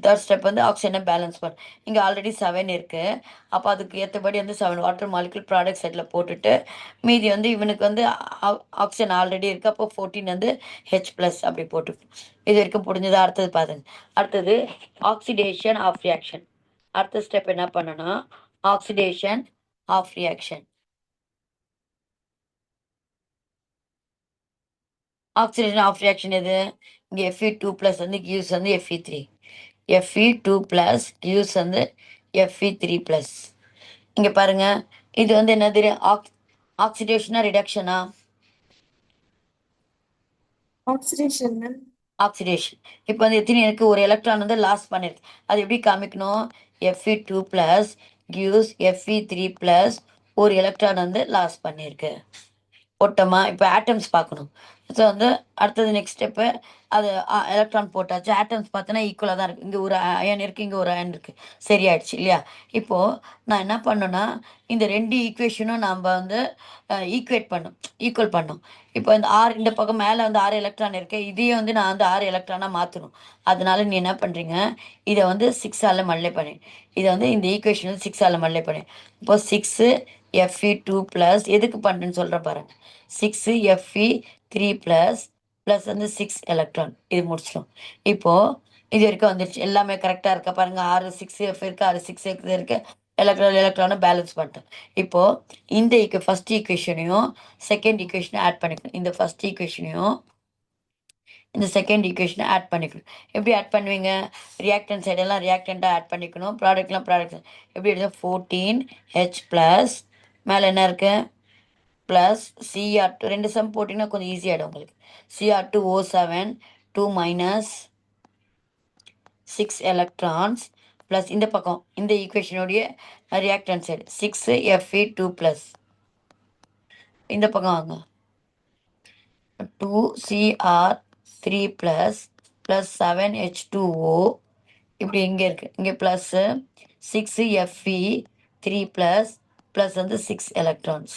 தேர்ட் ஸ்டெப் வந்து ஆக்சிஜனை பேலன்ஸ் பண்ணும். இங்கே ஆல்ரெடி 7 இருக்குது. அப்போ அதுக்கு ஏற்றபடி வந்து 7 வாட்டர் மாலிகுல் ப்ராடக்ட் சைடில் போட்டுட்டு மீதி வந்து இவனுக்கு வந்து ஆக்சிஜன் ஆல்ரெடி இருக்குது. அப்போ 14 வந்து H+ அப்படி போட்டு இது வரைக்கும் புரிஞ்சதா? அடுத்தது பாருங்க. அடுத்தது ஆக்சிடேஷன் ஆஃப் ரியாக்ஷன். அடுத்த ஸ்டெப் என்ன பண்ணனா, oxidation of reaction. Oxidation of reaction எது? இங்கே Fe2+ வந்து கிவ்ஸ் வந்து Fe3. Fe2+ கிவ்ஸ் வந்து Fe3+. இங்கே பாருங்க, இது வந்து என்னது? ஆக்சிடேஷனா ரிடக்ஷனா? oxidation, ma'am. ஆக்சிடேஷன். இப்போ வந்து எத்தனை இருக்குது? ஒரு எலக்ட்ரான் வந்து லாஸ் பண்ணிருக்கு. அது எப்படி காமிக்கணும்? Fe2+ gives Fe3+ ஒரு எலக்ட்ரான் வந்து லாஸ் பண்ணியிருக்கு. போட்டோமா? இப்போ ஆட்டம்ஸ் பார்க்கணும். ஸோ வந்து அடுத்தது நெக்ஸ்ட் ஸ்டெப்பு அது எலக்ட்ரான் போட்டாச்சு. ஆட்டம்ஸ் பார்த்தோன்னா ஈக்குவலா தான் இருக்கு. இங்க ஒரு அயன் இருக்கு, இங்க ஒரு அயன் இருக்கு. சரியாயிடுச்சு இல்லையா? இப்போ நான் என்ன பண்ணேன்னா, இந்த 2 ஈக்குவேஷனும் நாம வந்து ஈக்குவேட் பண்ணணும். ஈக்குவல் பண்ணணும். இப்போ இந்த 6 இந்த பக்கம் மேல வந்து 6 எலக்ட்ரான் இருக்கு. இதையும் வந்து நான் வந்து 6 எலக்ட்ரானா மாத்தணும். அதனால நீ என்ன பண்றீங்க, இத வந்து 6ஆல மல்டிப்ளை பண்ணு. இத வந்து இந்த ஈக்குவேஷன் வந்து 6ஆல மல்டிப்ளை பண்ணு. இப்போ 6 Fe2 பிளஸ் எதுக்கு பண்றேன்னு சொல்றேன் பாருங்க. 6 Fe3 பிளஸ் வந்து 6 எலக்ட்ரான். இது முடிச்சிடும். இப்போ இது வரைக்கும் வந்துருச்சு. எல்லாமே கரெக்டா இருக்கா பாருங்க. 6 6 F இருக்கு, 6 6 X இருக்கு. எலக்ட்ரானை பேலன்ஸ் பண்ணிட்டோம். இப்போ இந்த ஃபர்ஸ்ட் ஈக்குவேஷனையும் செகண்ட் ஈக்குவேஷனையும் ஆட் பண்ணிக்கணும். இந்த ஃபர்ஸ்ட் ஈக்குவேஷனையும் இந்த செகண்ட் ஈக்குவேஷனை ஆட் பண்ணிக்கணும். எப்படி ஆட் பண்ணுவீங்க? ரியாக்டன்ட் சைடெல்லாம் ரியாக்டண்ட்டாக ஆட் பண்ணிக்கணும். ப்ராடக்ட்லாம் ப்ராடக்ட் எப்படி எடுத்தோம்? 14H ப்ளஸ் மேலே என்ன இருக்கு? ப்ளஸ் Cr2 2 சம் போட்டிங்கன்னா கொஞ்சம் ஈஸியாகிடும் உங்களுக்கு. Cr2O7 2 மைனஸ் 6 எலக்ட்ரான்ஸ் ப்ளஸ் இந்த பக்கம் இந்த ஈக்குவேஷனுடைய ரியாக்டன்ட் சைடு 6 Fe2 ப்ளஸ் இந்த பக்கம் வாங்க 2Cr3 ப்ளஸ் 7H2O இப்படி இங்கே இருக்கு. இங்கே ப்ளஸ் 6Fe3 ப்ளஸ் வந்து 6 எலக்ட்ரான்ஸ்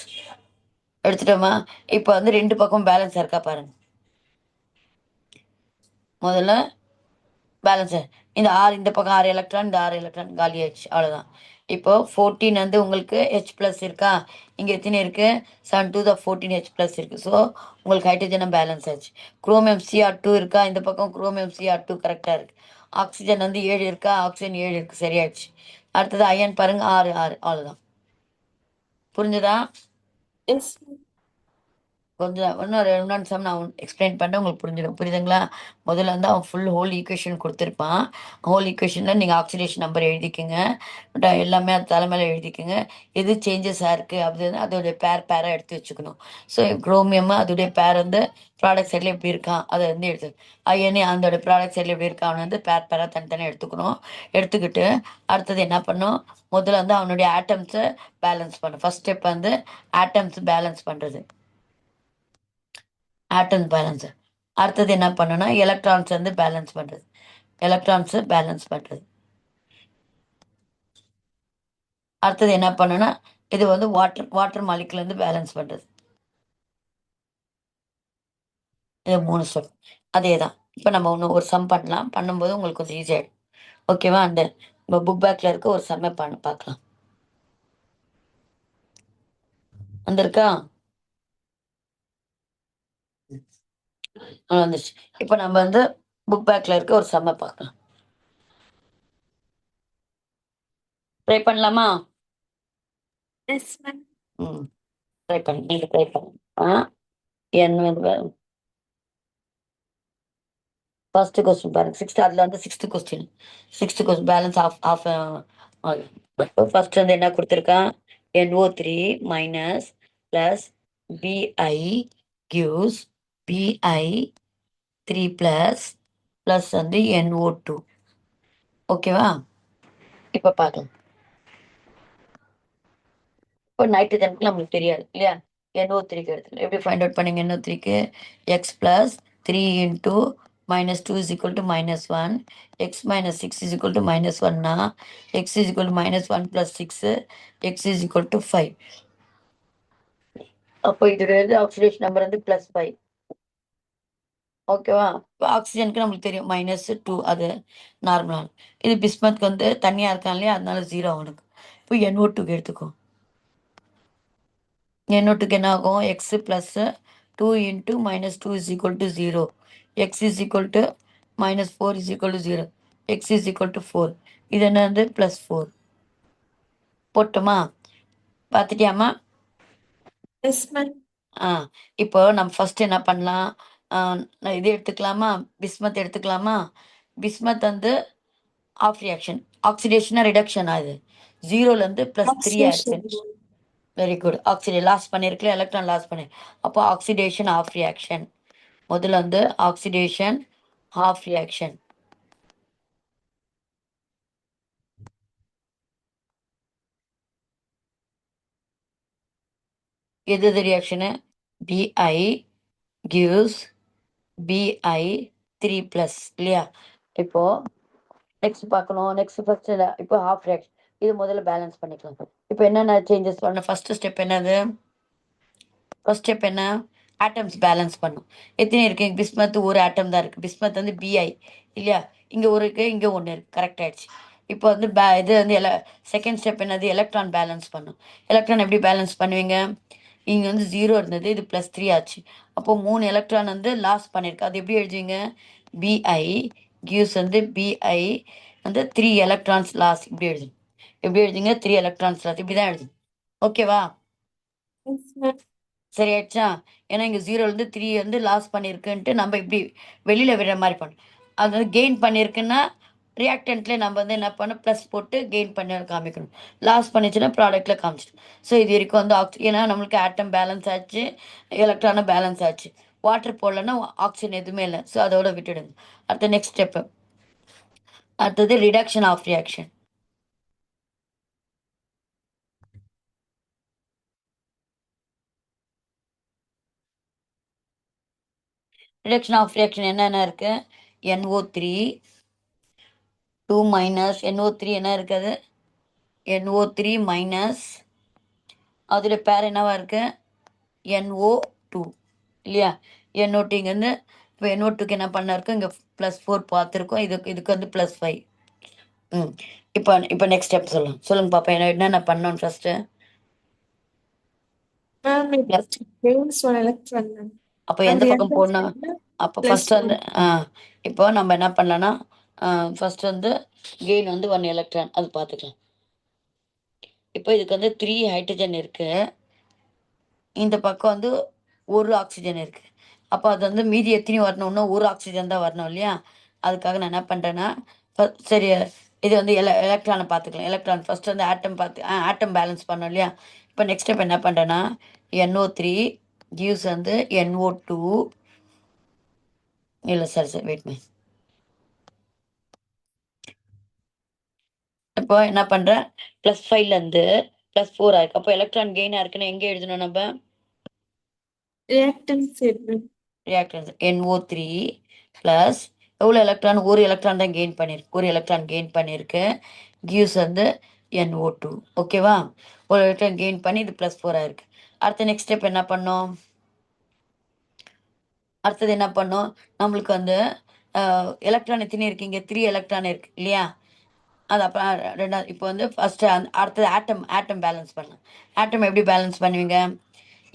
எடுத்துட்டோமா? இப்போ வந்து 2 பக்கம் பேலன்ஸ் இருக்கா பாருங்க. முதல்ல பேலன்ஸ் இந்த 6 இந்த பக்கம் 6 எலக்ட்ரான், இந்த 6 எலக்ட்ரான் காலி ஆயிடுச்சு. அவ்வளோதான். இப்போ 14 வந்து உங்களுக்கு H ப்ளஸ் இருக்கா? இங்கே எத்தனை இருக்கு? 7 to the 14H ப்ளஸ் இருக்கு. ஸோ உங்களுக்கு ஹைட்ரஜனும் பேலன்ஸ் ஆச்சு. குரோமியம் Cr2 இருக்கா? இந்த பக்கம் குரோமியம் Cr2 கரெக்டாக இருக்கு. ஆக்சிஜன் வந்து 7 இருக்கா? ஆக்சிஜன் 7 இருக்கு. சரியாயிடுச்சு. அடுத்தது அயன் பாருங்க 6 6 அவ்வளோதான். புரிஞ்சுதா? Yes, ma'am. கொஞ்சம் இன்னொன்று சம் நான் எக்ஸ்பிளைன் பண்ண உங்களுக்கு புரிஞ்சிடும். புரியுதுங்களா? முதல்ல வந்து அவன் ஃபுல் ஹோல் ஈக்குவேஷன் கொடுத்துருப்பான். ஹோல் ஈக்குவேஷனில் நீங்கள் ஆக்சிடேஷன் நம்பர் எழுதிக்கங்க. எல்லாமே அது தலைமையில் எழுதிக்கங்க. எது சேஞ்சஸ் இருக்குது அப்படின்னு அதோடைய பேராக எடுத்து வச்சுக்கணும். ஸோ குரோமியம் அதோடைய பேர் வந்து ப்ராடக்ட் சைடில் எப்படி இருக்கான் அதை வந்து எடுத்து அயனி அதோட ப்ராடக்ட் சைடில் எப்படி இருக்கான் அவனை வந்து பேராக தனித்தனியாக எடுத்துக்கணும். எடுத்துக்கிட்டு அடுத்தது என்ன பண்ணும்? முதல்ல வந்து அவனுடைய ஆட்டம்ஸை பேலன்ஸ் பண்ணும். ஃபர்ஸ்ட் ஸ்டெப் வந்து ஆட்டம்ஸ் பேலன்ஸ் பண்ணுறது. ஆட்டம் பேலன்ஸ். அடுத்தது என்ன பண்ணுன்னா எலக்ட்ரான்ஸ் வந்து பேலன்ஸ் பண்ணுறது. எலக்ட்ரான்ஸு பேலன்ஸ் பண்ணுறது. அடுத்தது என்ன பண்ணுன்னா இது வந்து வாட்டர் மாலிகுல் வந்து பேலன்ஸ் பண்ணுறது. இது 3 ஸ்டெப். அதே தான். இப்போ நம்ம ஒன்று ஒரு சம் பண்ணலாம். பண்ணும்போது உங்களுக்கு கொஞ்சம் ஈஸியாகிடும். ஓகேவா? அந்த நம்ம புக் பேக்கில் இருக்க ஒரு சம்மை பார்க்கலாம். வந்திருக்கா? வந்துருச்சு. இப்போ நம்ம வந்து புக் பேக்கில் இருக்க ஒரு சம்மை பார்க்கலாம். ட்ரை பண்ணலாமா? Yes, ma'am. ம் ட்ரை பண்ணி நீங்கள் ட்ரை பண்ணுங்க. என் வந்து ஃபர்ஸ்ட் கொஸ்டின் பாருங்க. அதில் வந்து sixth question balance of first வந்து என்ன கொடுத்துருக்கான்? NO3 minus plus BI gives BI3 plus வந்து NO2. ஓகேவா? இப்போ பார்க்கலாம். இப்போ நைட்ரஜனுக்கு நம்மளுக்கு தெரியாது இல்லையா? NO3க்கு எடுத்துக்கலாம். எப்படி ஃபைண்ட் அவுட் பண்ணீங்க? NO3க்கு X plus 3 into -2 is equal to -1. X minus 6 is equal to -1 னா X is equal to -1 plus 6 X is equal to 5. அப்போ இதோட ஆக்சிடேஷன் நம்பர் வந்து +5. ஓகேவா? இப்போ ஆக்சிஜனுக்கு நம்மளுக்கு தெரியும் -2 அது நார்மலான. இது பிஸ்மத்துக்கு வந்து தனியாக இருக்கான் இல்லையா? அதனால 0 அவனுக்கு. இப்போ NO2க்கு எடுத்துக்கோ. NO2க்கு என்ன ஆகும்? X plus 2 into -2 is equal to 0. X is equal to -4 is equal to 0. X is equal to 4. இது என்ன வந்து +4. போட்டோமா? பார்த்துட்டியாமா? Yes, ma'am. இப்போ நம்ம ஃபர்ஸ்ட் என்ன பண்ணலாம்? நான் இது எடுத்துக்கலாமா? பிஸ்மத் எடுத்துக்கலாமா? பிஸ்மத் வந்து ஆஃப் ரியாக்ஷன். ஆக்சிடேஷனா ரிடக்ஷனா இது? 0லேருந்து +3 Oxidation. ஆயிடுச்சு. Very good. லாஸ் பண்ணிருக்கல, எலக்ட்ரான் லாஸ் பண்ணி. அப்போ ஆக்சிடேஷன் ஆஃப் ரியாக்ஷன். முதல்ல வந்து ஆக்சிடேஷன் ஆஃப் ரியாக்ஷன். எது ரியாக்ஷனு? Bi gives Bi 3 ப்ளஸ் இல்லையா? இப்போ நெக்ஸ்ட் பார்க்கணும். நெக்ஸ்ட் ஃபர்ஸ்ட் இப்போ ஹாஃப் ரியாக்ஷன் இது முதல்ல பேலன்ஸ் பண்ணிக்கலாம். இப்போ என்னென்ன சேஞ்சஸ் பண்ண ஃபர்ஸ்ட் ஸ்டெப் என்னது? ஃபர்ஸ்ட் ஸ்டெப் என்ன? ஆட்டம்ஸ் பேலன்ஸ் பண்ணும். எத்தனை இருக்கு? பிஸ்மத் ஒரு ஆட்டம் தான் இருக்கு. பிஸ்மத் வந்து Bi இல்லையா? இங்க ஒரு இருக்கு, இங்க ஒன்று இருக்கு. கரெக்ட் ஆயிடுச்சு. இப்போ வந்து இது வந்து செகண்ட் ஸ்டெப் என்னது? எலக்ட்ரான் பேலன்ஸ் பண்ணும். எலக்ட்ரான் எப்படி பேலன்ஸ் பண்ணுவீங்க? இங்க வந்து 0 இருந்தது, இது +3 ஆச்சு. அப்போ 3 எலக்ட்ரான் வந்து லாஸ் பண்ணிருக்கு. அது எப்படி எழுதுவீங்க? Bi gives வந்து Bi வந்து 3 எலக்ட்ரான்ஸ் லாஸ் இப்படி எழுதும். எப்படி எழுதுங்க? 3 எலக்ட்ரான்ஸ் லாஸ் இப்படி தான் எழுதும். ஓகேவா? Yes, ma'am. சரி ஆயிடுச்சா? ஏன்னா இங்கே 0லேருந்து 3 வந்து லாஸ் பண்ணியிருக்குன்ட்டு நம்ம இப்படி வெளியில் விடுற மாதிரி பண்ணணும். அது வந்து கெயின் பண்ணியிருக்குன்னா ரியாக்டன்ட்லேயே நம்ம வந்து என்ன பண்ணணும்? ப்ளஸ் போட்டு கெயின் பண்ணி காமிக்கணும். லாஸ் பண்ணிச்சுன்னா ப்ராடக்ட்டில் காமிச்சிடும். ஸோ இது வரைக்கும் வந்து ஏன்னா நம்மளுக்கு ஆட்டம் பேலன்ஸ் ஆச்சு, எலக்ட்ரானும் பேலன்ஸ் ஆச்சு. வாட்டர் போடலன்னா ஆக்சிஜன் எதுவுமே இல்லை. ஸோ அதோட விட்டுடுங்க. அடுத்த நெக்ஸ்ட் ஸ்டெப்பு. அடுத்தது reduction of reaction. Reduction of reaction என்னென்ன இருக்கு? NO3 2 மைனஸ் NO3 என்ன இருக்குது? NO3 மைனஸ் அதோட பேர் என்னவா இருக்கு? NO2 இல்லையா? NO2 இங்க வந்து இப்போ NO2க்கு என்ன பண்ண இருக்கு? இங்கே +4 பார்த்துருக்கோம். இதுக்கு வந்து +5. ம் இப்போ இப்போ நெக்ஸ்ட் ஸ்டெப் சொல்லலாம். சொல்லுங்க பாப்பா, என்னென்ன பண்ணணும் first? Ma'am, plus it gains one electron, ma'am. அப்போ And எந்த பக்கம் reactants போடணும்? வந்து அப்போ plus ஃபர்ஸ்ட் வந்து இப்போ நம்ம என்ன பண்ணலாம்னா ஃபர்ஸ்ட் வந்து கெயின் வந்து 1 எலக்ட்ரான் அது பார்த்துக்கலாம். இப்போ இதுக்கு வந்து 3 ஹைட்ரஜன் இருக்கு, இந்த பக்கம் வந்து ஒரு ஆக்சிஜன் இருக்கு. அப்போ அது வந்து மீதி எத்தனை வரணும்னா ஒரு ஆக்சிஜன் தான் வரணும் இல்லையா? அதுக்காக நான் என்ன பண்ணுறேன்னா சரி இது வந்து எலக்ட்ரானை பார்த்துக்கலாம். எலக்ட்ரான் ஃபர்ஸ்ட் வந்து ஆட்டம் ஆட்டம் பேலன்ஸ் பண்ணோம் இல்லையா? இப்போ நெக்ஸ்ட் ஸ்டெப் என்ன பண்ணுறேன்னா NO3 gives வந்து NO2 இல்லை சரி வெயிட் மீ. இப்போ என்ன பண்ணுறேன்? +5லேருந்து +4 ஆயிருக்கு. அப்போ எலக்ட்ரான் கெயின் ஆயிருக்குன்னு எங்கே எழுதணும் நம்ம? reactant side, ma'am. Reactance NO3 plus எவ்வளோ எலக்ட்ரான்? ஒரு எலக்ட்ரான் தான் கெயின் பண்ணியிருக்கு. ஒரு எலக்ட்ரான் கெயின் பண்ணியிருக்கு. கிவ்ஸ் வந்து NO2. ஓகேவா? ஒரு எலக்ட்ரான் கெயின் பண்ணி இது +4 ஆயிருக்கு. அடுத்த நெக்ஸ்ட் ஸ்டெப் என்ன பண்ணோம்? அடுத்தது என்ன பண்ணோம்? நம்மளுக்கு வந்து எலக்ட்ரான் எத்தனை இருக்கு? இங்கே 3 எலக்ட்ரான் இருக்கு இல்லையா? அது அப்புறம் ரெண்டாவது இப்போ வந்து ஃபஸ்ட்டு அடுத்தது ஆட்டம் பேலன்ஸ் பண்ணலாம். ஆட்டம் எப்படி பேலன்ஸ் பண்ணுவீங்க?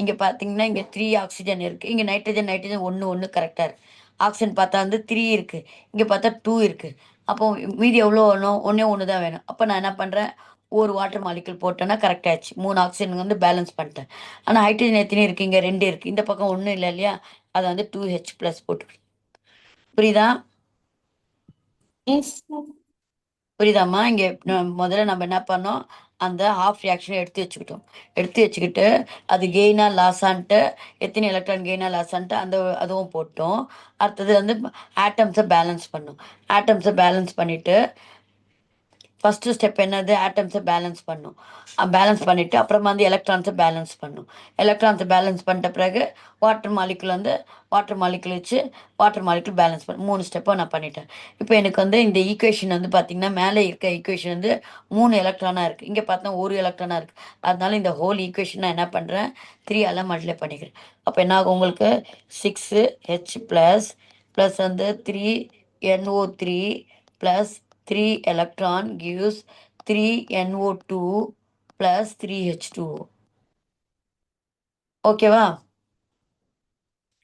இங்கே பார்த்தீங்கன்னா இங்கே 3 ஆக்சிஜன் இருக்குது, இங்கே நைட்ரஜன் ஒன்று ஒன்று கரெக்டாக இருக்குது. ஆக்சிஜன் பார்த்தா வந்து 3 இருக்குது, இங்கே பார்த்தா 2 இருக்குது. அப்போ மீதி எவ்வளோ வேணும்? ஒன்றே ஒன்று தான் வேணும். அப்போ நான் என்ன பண்ணுறேன்? ஒரு வாட்டர் மாலிகுல் போட்டேன்னா கரெக்ட் ஆயிடுச்சு. 3 ஆக்சிஜன் வந்து பேலன்ஸ் பண்ணிட்டேன். ஆனால் ஹைட்ரஜன் எத்தனை இருக்குது? இங்கே 2 இருக்குது, இந்த பக்கம் ஒன்றும் இல்லை இல்லையா? அதை வந்து 2H+ போட்டு. புரியுதா? Yes, ma'am. புரியுதாம்மா? இங்கே முதல்ல நம்ம என்ன பண்ணோம்? அந்த ஹாஃப் ரியாக்ஷனை எடுத்து வச்சுக்கிட்டோம். எடுத்து வச்சுக்கிட்டு அது கெயினா லாஸான்ட்டு எத்தனை எலக்ட்ரான் கெயினா லாஸான்ட்டு அதுவும் போட்டோம். அடுத்தது வந்து ஆட்டம்ஸை பேலன்ஸ் பண்ணோம். ஆட்டம்ஸை பேலன்ஸ் பண்ணிவிட்டு ஃபஸ்ட்டு ஸ்டெப் என்னது? ஆட்டம்ஸை பேலன்ஸ் பண்ணும். பேலன்ஸ் பண்ணிவிட்டு அப்புறமா வந்து எலக்ட்ரான்ஸை பேலன்ஸ் பண்ணும். எலக்ட்ரான்ஸை பேலன்ஸ் பண்ணிட்ட பிறகு வாட்டர் மாலிகுல் வந்து வாட்டர் மாலிகுல் வச்சு வாட்டர் மாலிகுல் பேலன்ஸ் பண்ண 3 ஸ்டெப்பாக நான் பண்ணிட்டேன். இப்போ எனக்கு வந்து இந்த ஈக்குவேஷன் வந்து பார்த்திங்கன்னா மேலே இருக்க ஈக்குவேஷன் வந்து 3 எலக்ட்ரானாக இருக்குது, இங்கே பார்த்தா ஒரு எலக்ட்ரானாக இருக்குது. அதனால இந்த ஹோல் ஈக்குவேஷன் நான் என்ன பண்ணுறேன்? 3ஆல் மல்டிப்ளை பண்ணிக்கிறேன். அப்போ என்ன ஆகும் உங்களுக்கு? 6H ப்ளஸ் வந்து 3NO3 plus 3 electron gives 3NO2 plus 3H2O. ஓகேவா?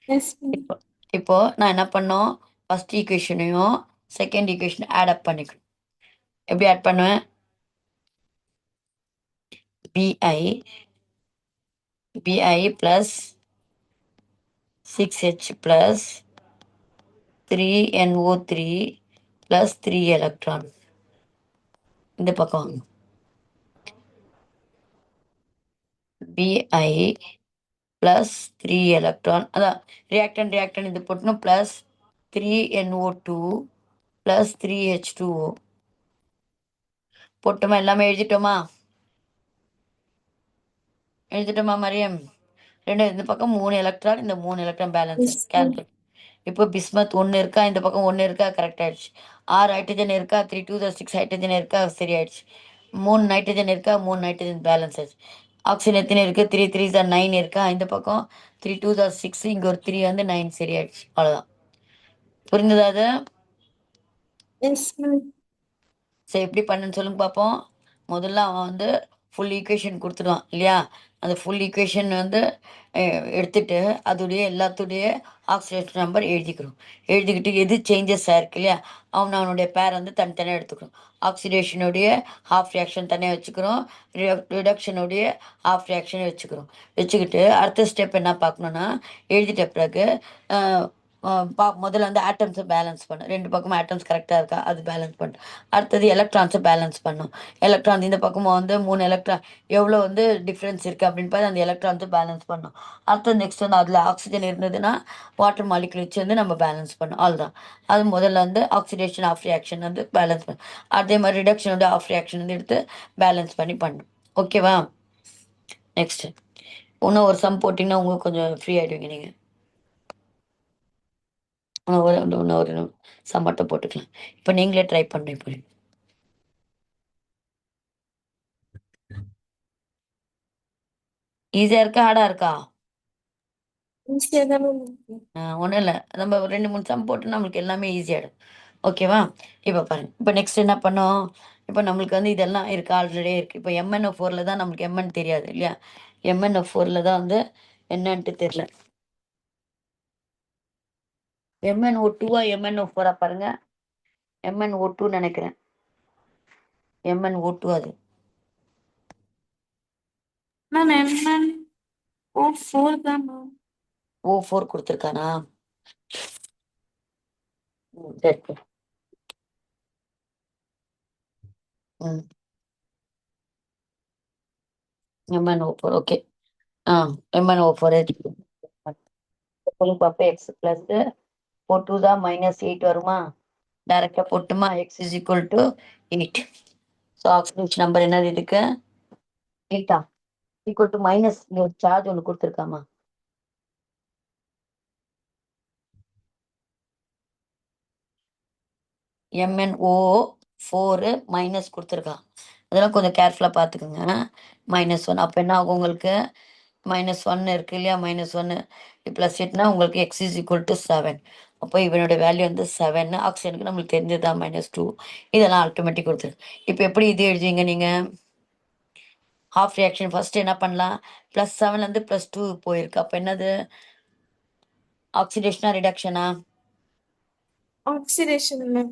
Yes, ma'am. இப்போ நான் என்ன பண்ணோம்? ஃபர்ஸ்ட் ஈக்குவேஷனையும் செகண்ட் ஈக்குவேஷன் ஆட் அப் பண்ணிக்கணும். எப்படி ஆட் பண்ணுவேன்? Bi plus 6H plus 3NO3 plus 3 electron. இந்த பக்கம் வாங்க. Bi plus 3 electron அதான் ரியாக்டன் இது போட்டணும் plus 3NO2 plus 3H2O போட்டோமா? எல்லாமே எழுதிட்டோமா? எழுதிட்டோமா மரியம்? இந்த பக்கம் 3 எலக்ட்ரான், இந்த 3 electron balance Yes, ma'am. Cancel. இப்போ பிஸ்மத் 1 இருக்கா, இந்த பக்கம் 1 இருக்கா, கரெக்ட் ஆயிடுச்சு. 6 ஹைட்ரஜன் இருக்கா, 3 2 6 ஹைட்ரஜன் இருக்கா, சரியாயிடுச்சு. 3 நைட்ரஜன் இருக்கா, 3 நைட்ரஜன் பேலன்ஸ் ஆச்சு. ஆக்சிஜன் எத்தனை இருக்கு, 3 3 9 இருக்கா, இந்த பக்கம் 3 2 6, இங்க ஒரு 3 வந்து 9 சரியாயிடுச்சு. அவ்வளவுதான். புரிந்ததா அது? Yes, ma'am. சரி எப்படி பண்ணுன்னு சொல்லுங்க பார்ப்போம். முதல்ல அவன் வந்து ஃபுல் ஈக்குவேஷன் கொடுத்துடுவான் இல்லையா? அந்த ஃபுல் ஈக்குவேஷன் வந்து எடுத்துட்டு அதோடைய எல்லாத்துடைய ஆக்சிடேஷன் நம்பர் எழுதிக்கிறோம். எழுதிக்கிட்டு எது சேஞ்சஸ் ஆயிருக்கு இல்லையா, அவனுடைய பேர் வந்து தனித்தனியாக எடுத்துக்கிறோம். ஆக்சிடேஷனுடைய ஹாஃப் ரியாக்ஷன் தனியாக வச்சுக்கிறோம், ரிடக்ஷனுடைய ஹாஃப் ரியாக்ஷன் வச்சுக்கிறோம். வச்சுக்கிட்டு அடுத்த ஸ்டெப் என்ன பார்க்கணுன்னா, எழுதிட்ட பிறகு முதல்ல வந்து ஆட்டம்ஸை பேலன்ஸ் பண்ணும். 2 பக்கமும் ஆட்டம்ஸ் கரெக்டாக இருக்கா அது பேலன்ஸ் பண்ணும். அடுத்தது எலக்ட்ரான்ஸை பேலன்ஸ் பண்ணும். எலக்ட்ரான் இந்த பக்கமும் வந்து 3 எலக்ட்ரான் எவ்வளோ வந்து டிஃப்ரென்ஸ் இருக்குது அப்படின்னு பார்த்து அந்த எலக்ட்ரான்ஸை பேலன்ஸ் பண்ணும். அடுத்தது நெக்ஸ்ட் வந்து அதில் ஆக்சிஜன் இருந்ததுன்னா வாட்டர் மாலிகுல் வச்சு வந்து நம்ம பேலன்ஸ் பண்ணோம். அவ்வளோதான். அது முதல்ல வந்து ஆக்சிடேஷன் ஆஃப் ரியாக்ஷன் வந்து பேலன்ஸ் பண்ணும். அதே மாதிரி ரிடக்ஷனோட ஆஃப் ரியாக்ஷன் வந்து எடுத்து பேலன்ஸ் பண்ணி பண்ணணும். ஓகேவா? நெக்ஸ்ட் இன்னும் ஒரு சம் போட்டிங்கன்னா உங்களுக்கு கொஞ்சம் ஃப்ரீ ஆகிடுவீங்க நீங்கள். ஒரு சம் மட்டும் போட்டுக்கலாம். இப்போ நீங்களே ட்ரை பண்ணுறேன். இப்போ ஈஸியாக இருக்கா ஹார்டாக இருக்கா? Easier than ma'am. ஒன்றும் இல்லை, நம்ம 2 3 சம் போட்டு நம்மளுக்கு எல்லாமே ஈஸியாகிடும். ஓகேவா? இப்போ பாருங்க, இப்போ நெக்ஸ்ட் என்ன பண்ணோம். இப்போ நம்மளுக்கு வந்து இதெல்லாம் இருக்குது, ஆல்ரெடி இருக்குது. இப்போ MnO4 தான் நம்மளுக்கு எம்என் தெரியாது இல்லையா? MnO4 தான் வந்து என்னன்ட்டு தெரியல. MnO2 MnO4 பாருங்க. MnO2 நினைக்கிறேன். MnO2 அது Ma'am, ma'am. Oh, 4 தான் ma'am. O4 கொடுத்துருக்கானா? சரி. ம் MnO4 ஓகே. MnO4 சொல்லுங்க பாப்பா. எக்ஸ் பிளஸ் 4 2 -8 வருமா? டைரக்டா போட்டுமா? X is equal to 8. So oxidation number என்னது இதுக்கு? 8 ஈக்குவல் டு மைனஸ் ஒரு சார்ஜ் ஒன்று கொடுத்துருக்காமா? MnO4 மைனஸ் கொடுத்துருக்கான். அதெல்லாம் கொஞ்சம் கேர்ஃபுல்லாக பார்த்துக்குங்க. -1 அப்போ என்ன ஆகும் உங்களுக்கு? -1 இருக்கு இல்லையா? -1 ப்ளஸ் 8னா உங்களுக்கு எக்ஸ் இஸ் ஈக்குவல் டு 7. அப்போ இவனோட வேல்யூ வந்து 7. ஆக்சிஜனுக்கு நம்மளுக்கு தெரிஞ்சதுதான் -2. இதெல்லாம் ஆட்டோமேட்டிக் கொடுத்துருக்கு. இப்போ எப்படி இது எழுதுவீங்க நீங்கள்? ஹாஃப் ரியாக்ஷன் ஃபர்ஸ்ட் என்ன பண்ணலாம்? +7 +2 போயிருக்கு. அப்போ என்னது? ஆக்சிடேஷனா ரிடக்ஷனா? Oxidation ma'am.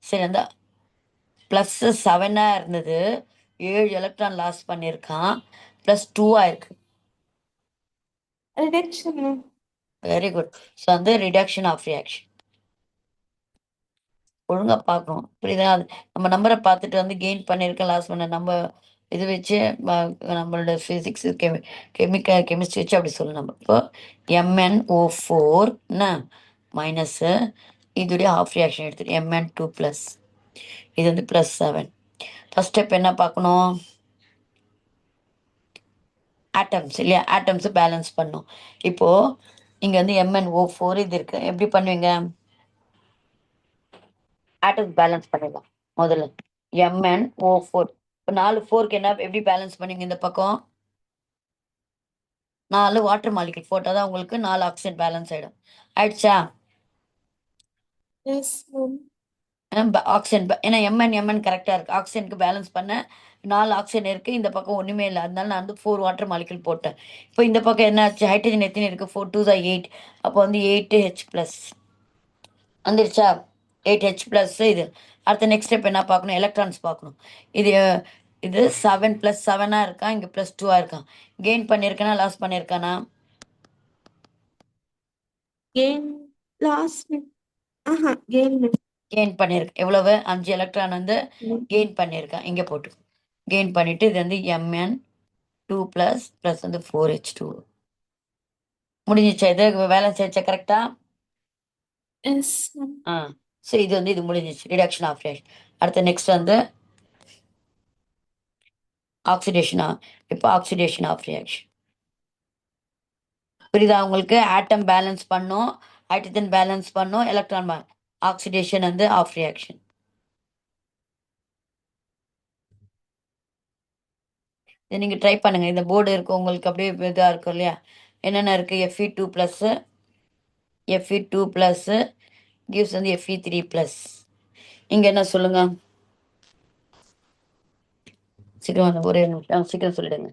சரி, அந்த +7 இருந்தது, 7 எலக்ட்ரான் லாஸ் பண்ணியிருக்கான், +2 இருக்கு. Reduction ma'am. Very good. So வந்து ரிடக்ஷன் ஆஃப் ரியாக்ஷன் ஒழுங்காக பார்க்கணும். புரியுதா? அது நம்ம நம்பரை பார்த்துட்டு வந்து கெயின் பண்ணியிருக்கேன் லாஸ் பண்ண நம்ம இது வச்சு நம்மளோட ஃபிசிக்ஸ் கெமிஸ்ட்ரி வச்சு அப்படி சொல்லணும் நம்ம. இப்போ MnO4 என்ன மைனஸு, இதோடைய ஆஃப் ரியாக்ஷன் எடுத்துட்டு Mn2+, இது வந்து +7. ஃபர்ஸ்ட் ஸ்டெப் என்ன பார்க்கணும்? ஆட்டம்ஸ் இல்லையா? ஆட்டம்ஸ் பேலன்ஸ் பண்ணும். இப்போ இங்க வந்து MnO4 இது இருக்கு. எப்படி பண்ணுவீங்க? ஆட்டம்ஸ் பேலன்ஸ் பண்ணிடலாம் முதல்ல. MnO4 இப்போ 4 4க்கு என்ன எப்படி பேலன்ஸ் பண்ணுவீங்க? இந்த பக்கம் 4 வாட்டர் மாலிகுல் போட்டால் தான் உங்களுக்கு 4 ஆக்சிஜன் பேலன்ஸ் ஆகிடும். ஆயிடுச்சா? Yes ma'am. ஆக்சிஜன் ஏன்னா MN கரெக்டாக இருக்குது. ஆக்சிஜனுக்கு பேலன்ஸ் பண்ண 4 ஆக்சிஜன் இருக்குது, இந்த பக்கம் ஒன்றுமே இல்லை. அதனால நான் வந்து 4 வாட்டர் மாலிகுல் போட்டேன். இப்போ இந்த பக்கம் என்ன ஆச்சு? ஹைட்ரஜன் எத்தனை இருக்குது? 4 2 8. அப்போ வந்து 8H+ வந்துருச்சா? 8H+ இது. அடுத்த நெக்ஸ்ட் ஸ்டெப் என்ன பார்க்கணும்? எலக்ட்ரான்ஸ் பார்க்கணும். இது இது 7 + 7 இருக்கா, இங்கே +2 இருக்கான். கெயின் பண்ணியிருக்கானா லாஸ் பண்ணியிருக்கானா? Gain last ma'am. Gain ma'am. Gain பண்ணியிருக்கு. எவ்வளவு? 5 எலக்ட்ரான் வந்து கெயின் பண்ணியிருக்கான். இங்கே போட்டு கெயின் பண்ணிட்டு இது வந்து Mn2+ ப்ளஸ் வந்து 4H2 முடிஞ்சிச்சா? இது வேலை செய்யச்சா கரெக்டா? Yes ma'am. ஸோ இது வந்து இது முடிஞ்சிச்சு, ரிடக்ஷன் ஆஃப் ரியாக்ஷன். அடுத்த நெக்ஸ்ட் வந்து ஆக்சிடேஷனா. இப்போ ஆக்சிடேஷன் ஆஃப் ரியாக்ஷன் புரியுதா உங்களுக்கு? ஆட்டம் பேலன்ஸ் பண்ணும், ஹைட்ரஜன் பேலன்ஸ் பண்ணும், எலக்ட்ரான் ஆக்சிடேஷன் வந்து ஆஃப் ரியாக்ஷன். இதை நீங்கள் ட்ரை பண்ணுங்க. இந்த போர்டு இருக்கு உங்களுக்கு அப்படியே இதாக இருக்கும் இல்லையா? என்னென்ன இருக்கு? Fe2 plus, Fe2 plus gives வந்து Fe3 ப்ளஸ். இங்க என்ன சொல்லுங்க? சீக்கிரம் ஒரே நிமிஷம் சீக்கிரம் சொல்லிடுங்க.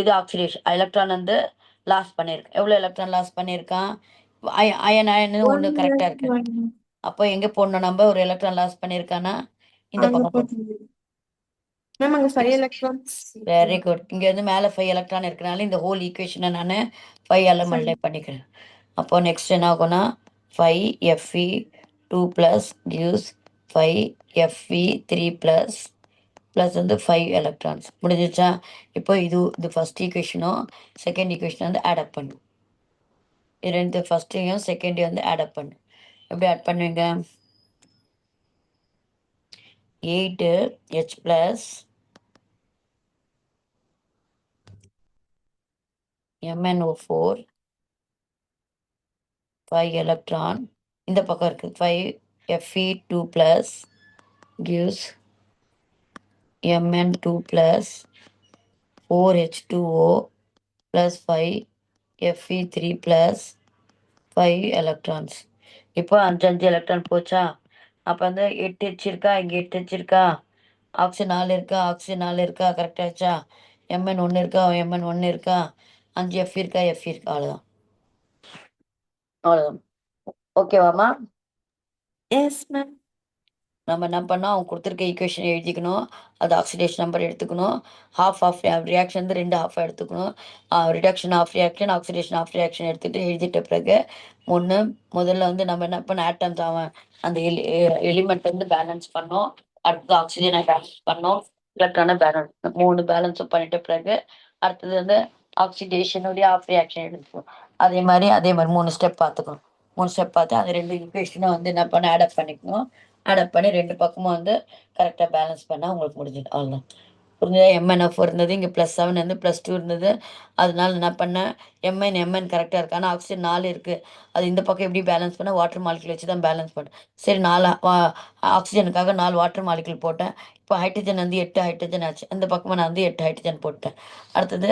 இது ஆக்சிடேஷன், எலக்ட்ரான் வந்து லாஸ் பண்ணியிருக்கேன். எவ்வளோ எலக்ட்ரான் லாஸ் பண்ணியிருக்கான்? அயன் ஒன்று கரெக்டாக இருக்கு. அப்போ எங்கே போடணும்? நம்ம ஒரு எலக்ட்ரான் லாஸ் பண்ணியிருக்கானா இந்த பக்கம் போடணும். மேம் அங்க 5 electrons. Very good. இங்க இருந்து மேலே 5 எலக்ட்ரான் இருக்கனால இந்த ஹோல் ஈக்குவேஷனை நான் 5ஆல் மல்டிப்ளை பண்ணிக்கிறேன். அப்போ நெக்ஸ்ட் என்ன ஆகும்னா 5Fe2 plus gives 5Fe3 plus plus வந்து 5 எலக்ட்ரான்ஸ். முடிஞ்சிச்சா? இப்போ இது ஃபர்ஸ்ட் ஈக்குவேஷனும் செகண்ட் ஈக்குவேஷன் வந்து ஆட் அப் பண்ணும். இது ரெண்டு ஃபர்ஸ்ட்டையும் செகண்டையும் வந்து ஆட் அப் பண்ணும். எப்படி ஆட் பண்ணுவீங்க? 8H ப்ளஸ் MnO4 5 எலக்ட்ரான் இந்த பக்கம் இருக்கு 5Fe2 plus gives Mn2 plus 4H2O plus 5Fe3 plus 5 electrons. இப்போ 5 எலக்ட்ரான் போச்சா? அப்போ வந்து 8H இருக்கா? இங்கே 8H இருக்கா? ஆக்சிஜன் 4 இருக்கா? ஆக்சிஜன் 4 இருக்கா? கரெக்டாச்சா? Mn 1 இருக்கா? Mn 1 இருக்கா? 5F இருக்கா? F இருக்கா? அவ்வளோதான், அவ்வளோதான். ஓகேவாம்மா? Yes ma'am. நம்ம என்ன பண்ணோம்? அவங்க கொடுத்துருக்க ஈக்குவேஷன் எழுதிக்கணும். அது ஆக்சிடேஷன் நம்பர் எடுத்துக்கணும். ஹாஃப் ஆஃப் ரியாக்ஷன் வந்து 2 ஹாஃபாக எடுத்துக்கணும். Reduction of reaction, oxidation of reaction எடுத்துகிட்டு எழுதிட்ட பிறகு முதல்ல வந்து நம்ம என்ன பண்ண ஆட்டம்ஸ் அவன் அந்த எலிமெண்ட் வந்து பேலன்ஸ் பண்ணோம். அடுத்தது ஆக்சிஜனை பேலன்ஸ் பண்ணோம், எலக்ட்ரானை பேலன்ஸ் 3 பேலன்ஸும் பண்ணிட்ட பிறகு அடுத்தது வந்து ஆக்சிடேஷனுடைய ஆஃப் ரியாக்ஷன் எடுத்துக்கணும். அதே மாதிரி 3 ஸ்டெப் பார்த்துக்கணும். 3 ஸ்டெப் பார்த்து அந்த 2 ஈக்குவேஷனை வந்து என்ன பண்ண ஆட் அப் பண்ணிக்கணும். ஆட் அப் பண்ணி 2 பக்கமும் வந்து கரெக்டாக பேலன்ஸ் பண்ணால் உங்களுக்கு முடிஞ்சது. அவ்வளோதான். புரிஞ்சதா? MnO4 இருந்தது, இங்கே +7 இருந்து +2 இருந்தது. அதனால என்ன பண்ணேன்? Mn கரெக்டாக இருக்கு. ஆனால் ஆக்சிஜன் 4 இருக்குது. அது இந்த பக்கம் எப்படி பேலன்ஸ் பண்ண? வாட்டர் மாலிகுல் வச்சு தான் பேலன்ஸ் பண்ணேன். சரி, 4 ஆக்சிஜனுக்காக 4 வாட்டர் மாலிகுல் போட்டேன். இப்போ ஹைட்ரஜன் வந்து 8 ஹைட்ரஜன் ஆச்சு. இந்த பக்கமாக நான் வந்து 8 ஹைட்ரஜன் போட்டேன். அடுத்தது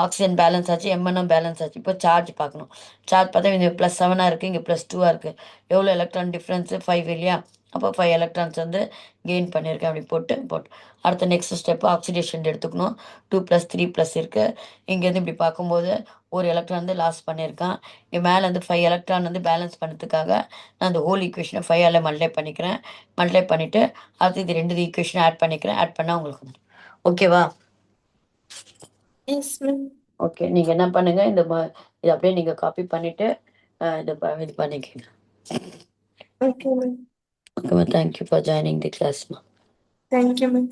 ஆக்சிஜன் பேலன்ஸ் ஆச்சு, Mn பேலன்ஸ் ஆச்சு. இப்போ சார்ஜ் பார்க்கணும். சார்ஜ் பார்த்தா இங்கே +7 இருக்குது, இங்கே +2 இருக்குது. எவ்வளோ எலக்ட்ரான் டிஃப்ரென்ஸு? 5 இல்லையா? அப்போ 5 எலக்ட்ரான்ஸ் வந்து கெயின் பண்ணியிருக்கேன். அப்படி போட்டு அடுத்த நெக்ஸ்ட் ஸ்டெப்பு ஆக்சிடேஷன் எடுத்துக்கணும். 2 + 3 ப்ளஸ் இருக்குது. இங்கேருந்து இப்படி பார்க்கும்போது ஒரு எலக்ட்ரான் வந்து லாஸ் பண்ணியிருக்கான். இங்கே மேலே வந்து 5 எலக்ட்ரான் வந்து பேலன்ஸ் பண்ணுறதுக்காக நான் அந்த ஹோல் ஈக்குவேஷனை 5ஆல் மல்டிப்ளை பண்ணிக்கிறேன். மல்டிப்ளை பண்ணிவிட்டு அடுத்து இது 2 ஈக்குவேஷனை ஆட் பண்ணிக்கிறேன். ஆட் பண்ணால் உங்களுக்கு ஓகேவா? Yes ma'am. ஓகே, நீங்கள் என்ன பண்ணுங்கள்? இதை அப்படியே நீங்கள் காப்பி பண்ணிவிட்டு இது பண்ணிக்கங்க. Okay ma'am. Okay, thank you for joining the class. Thank you ma'am.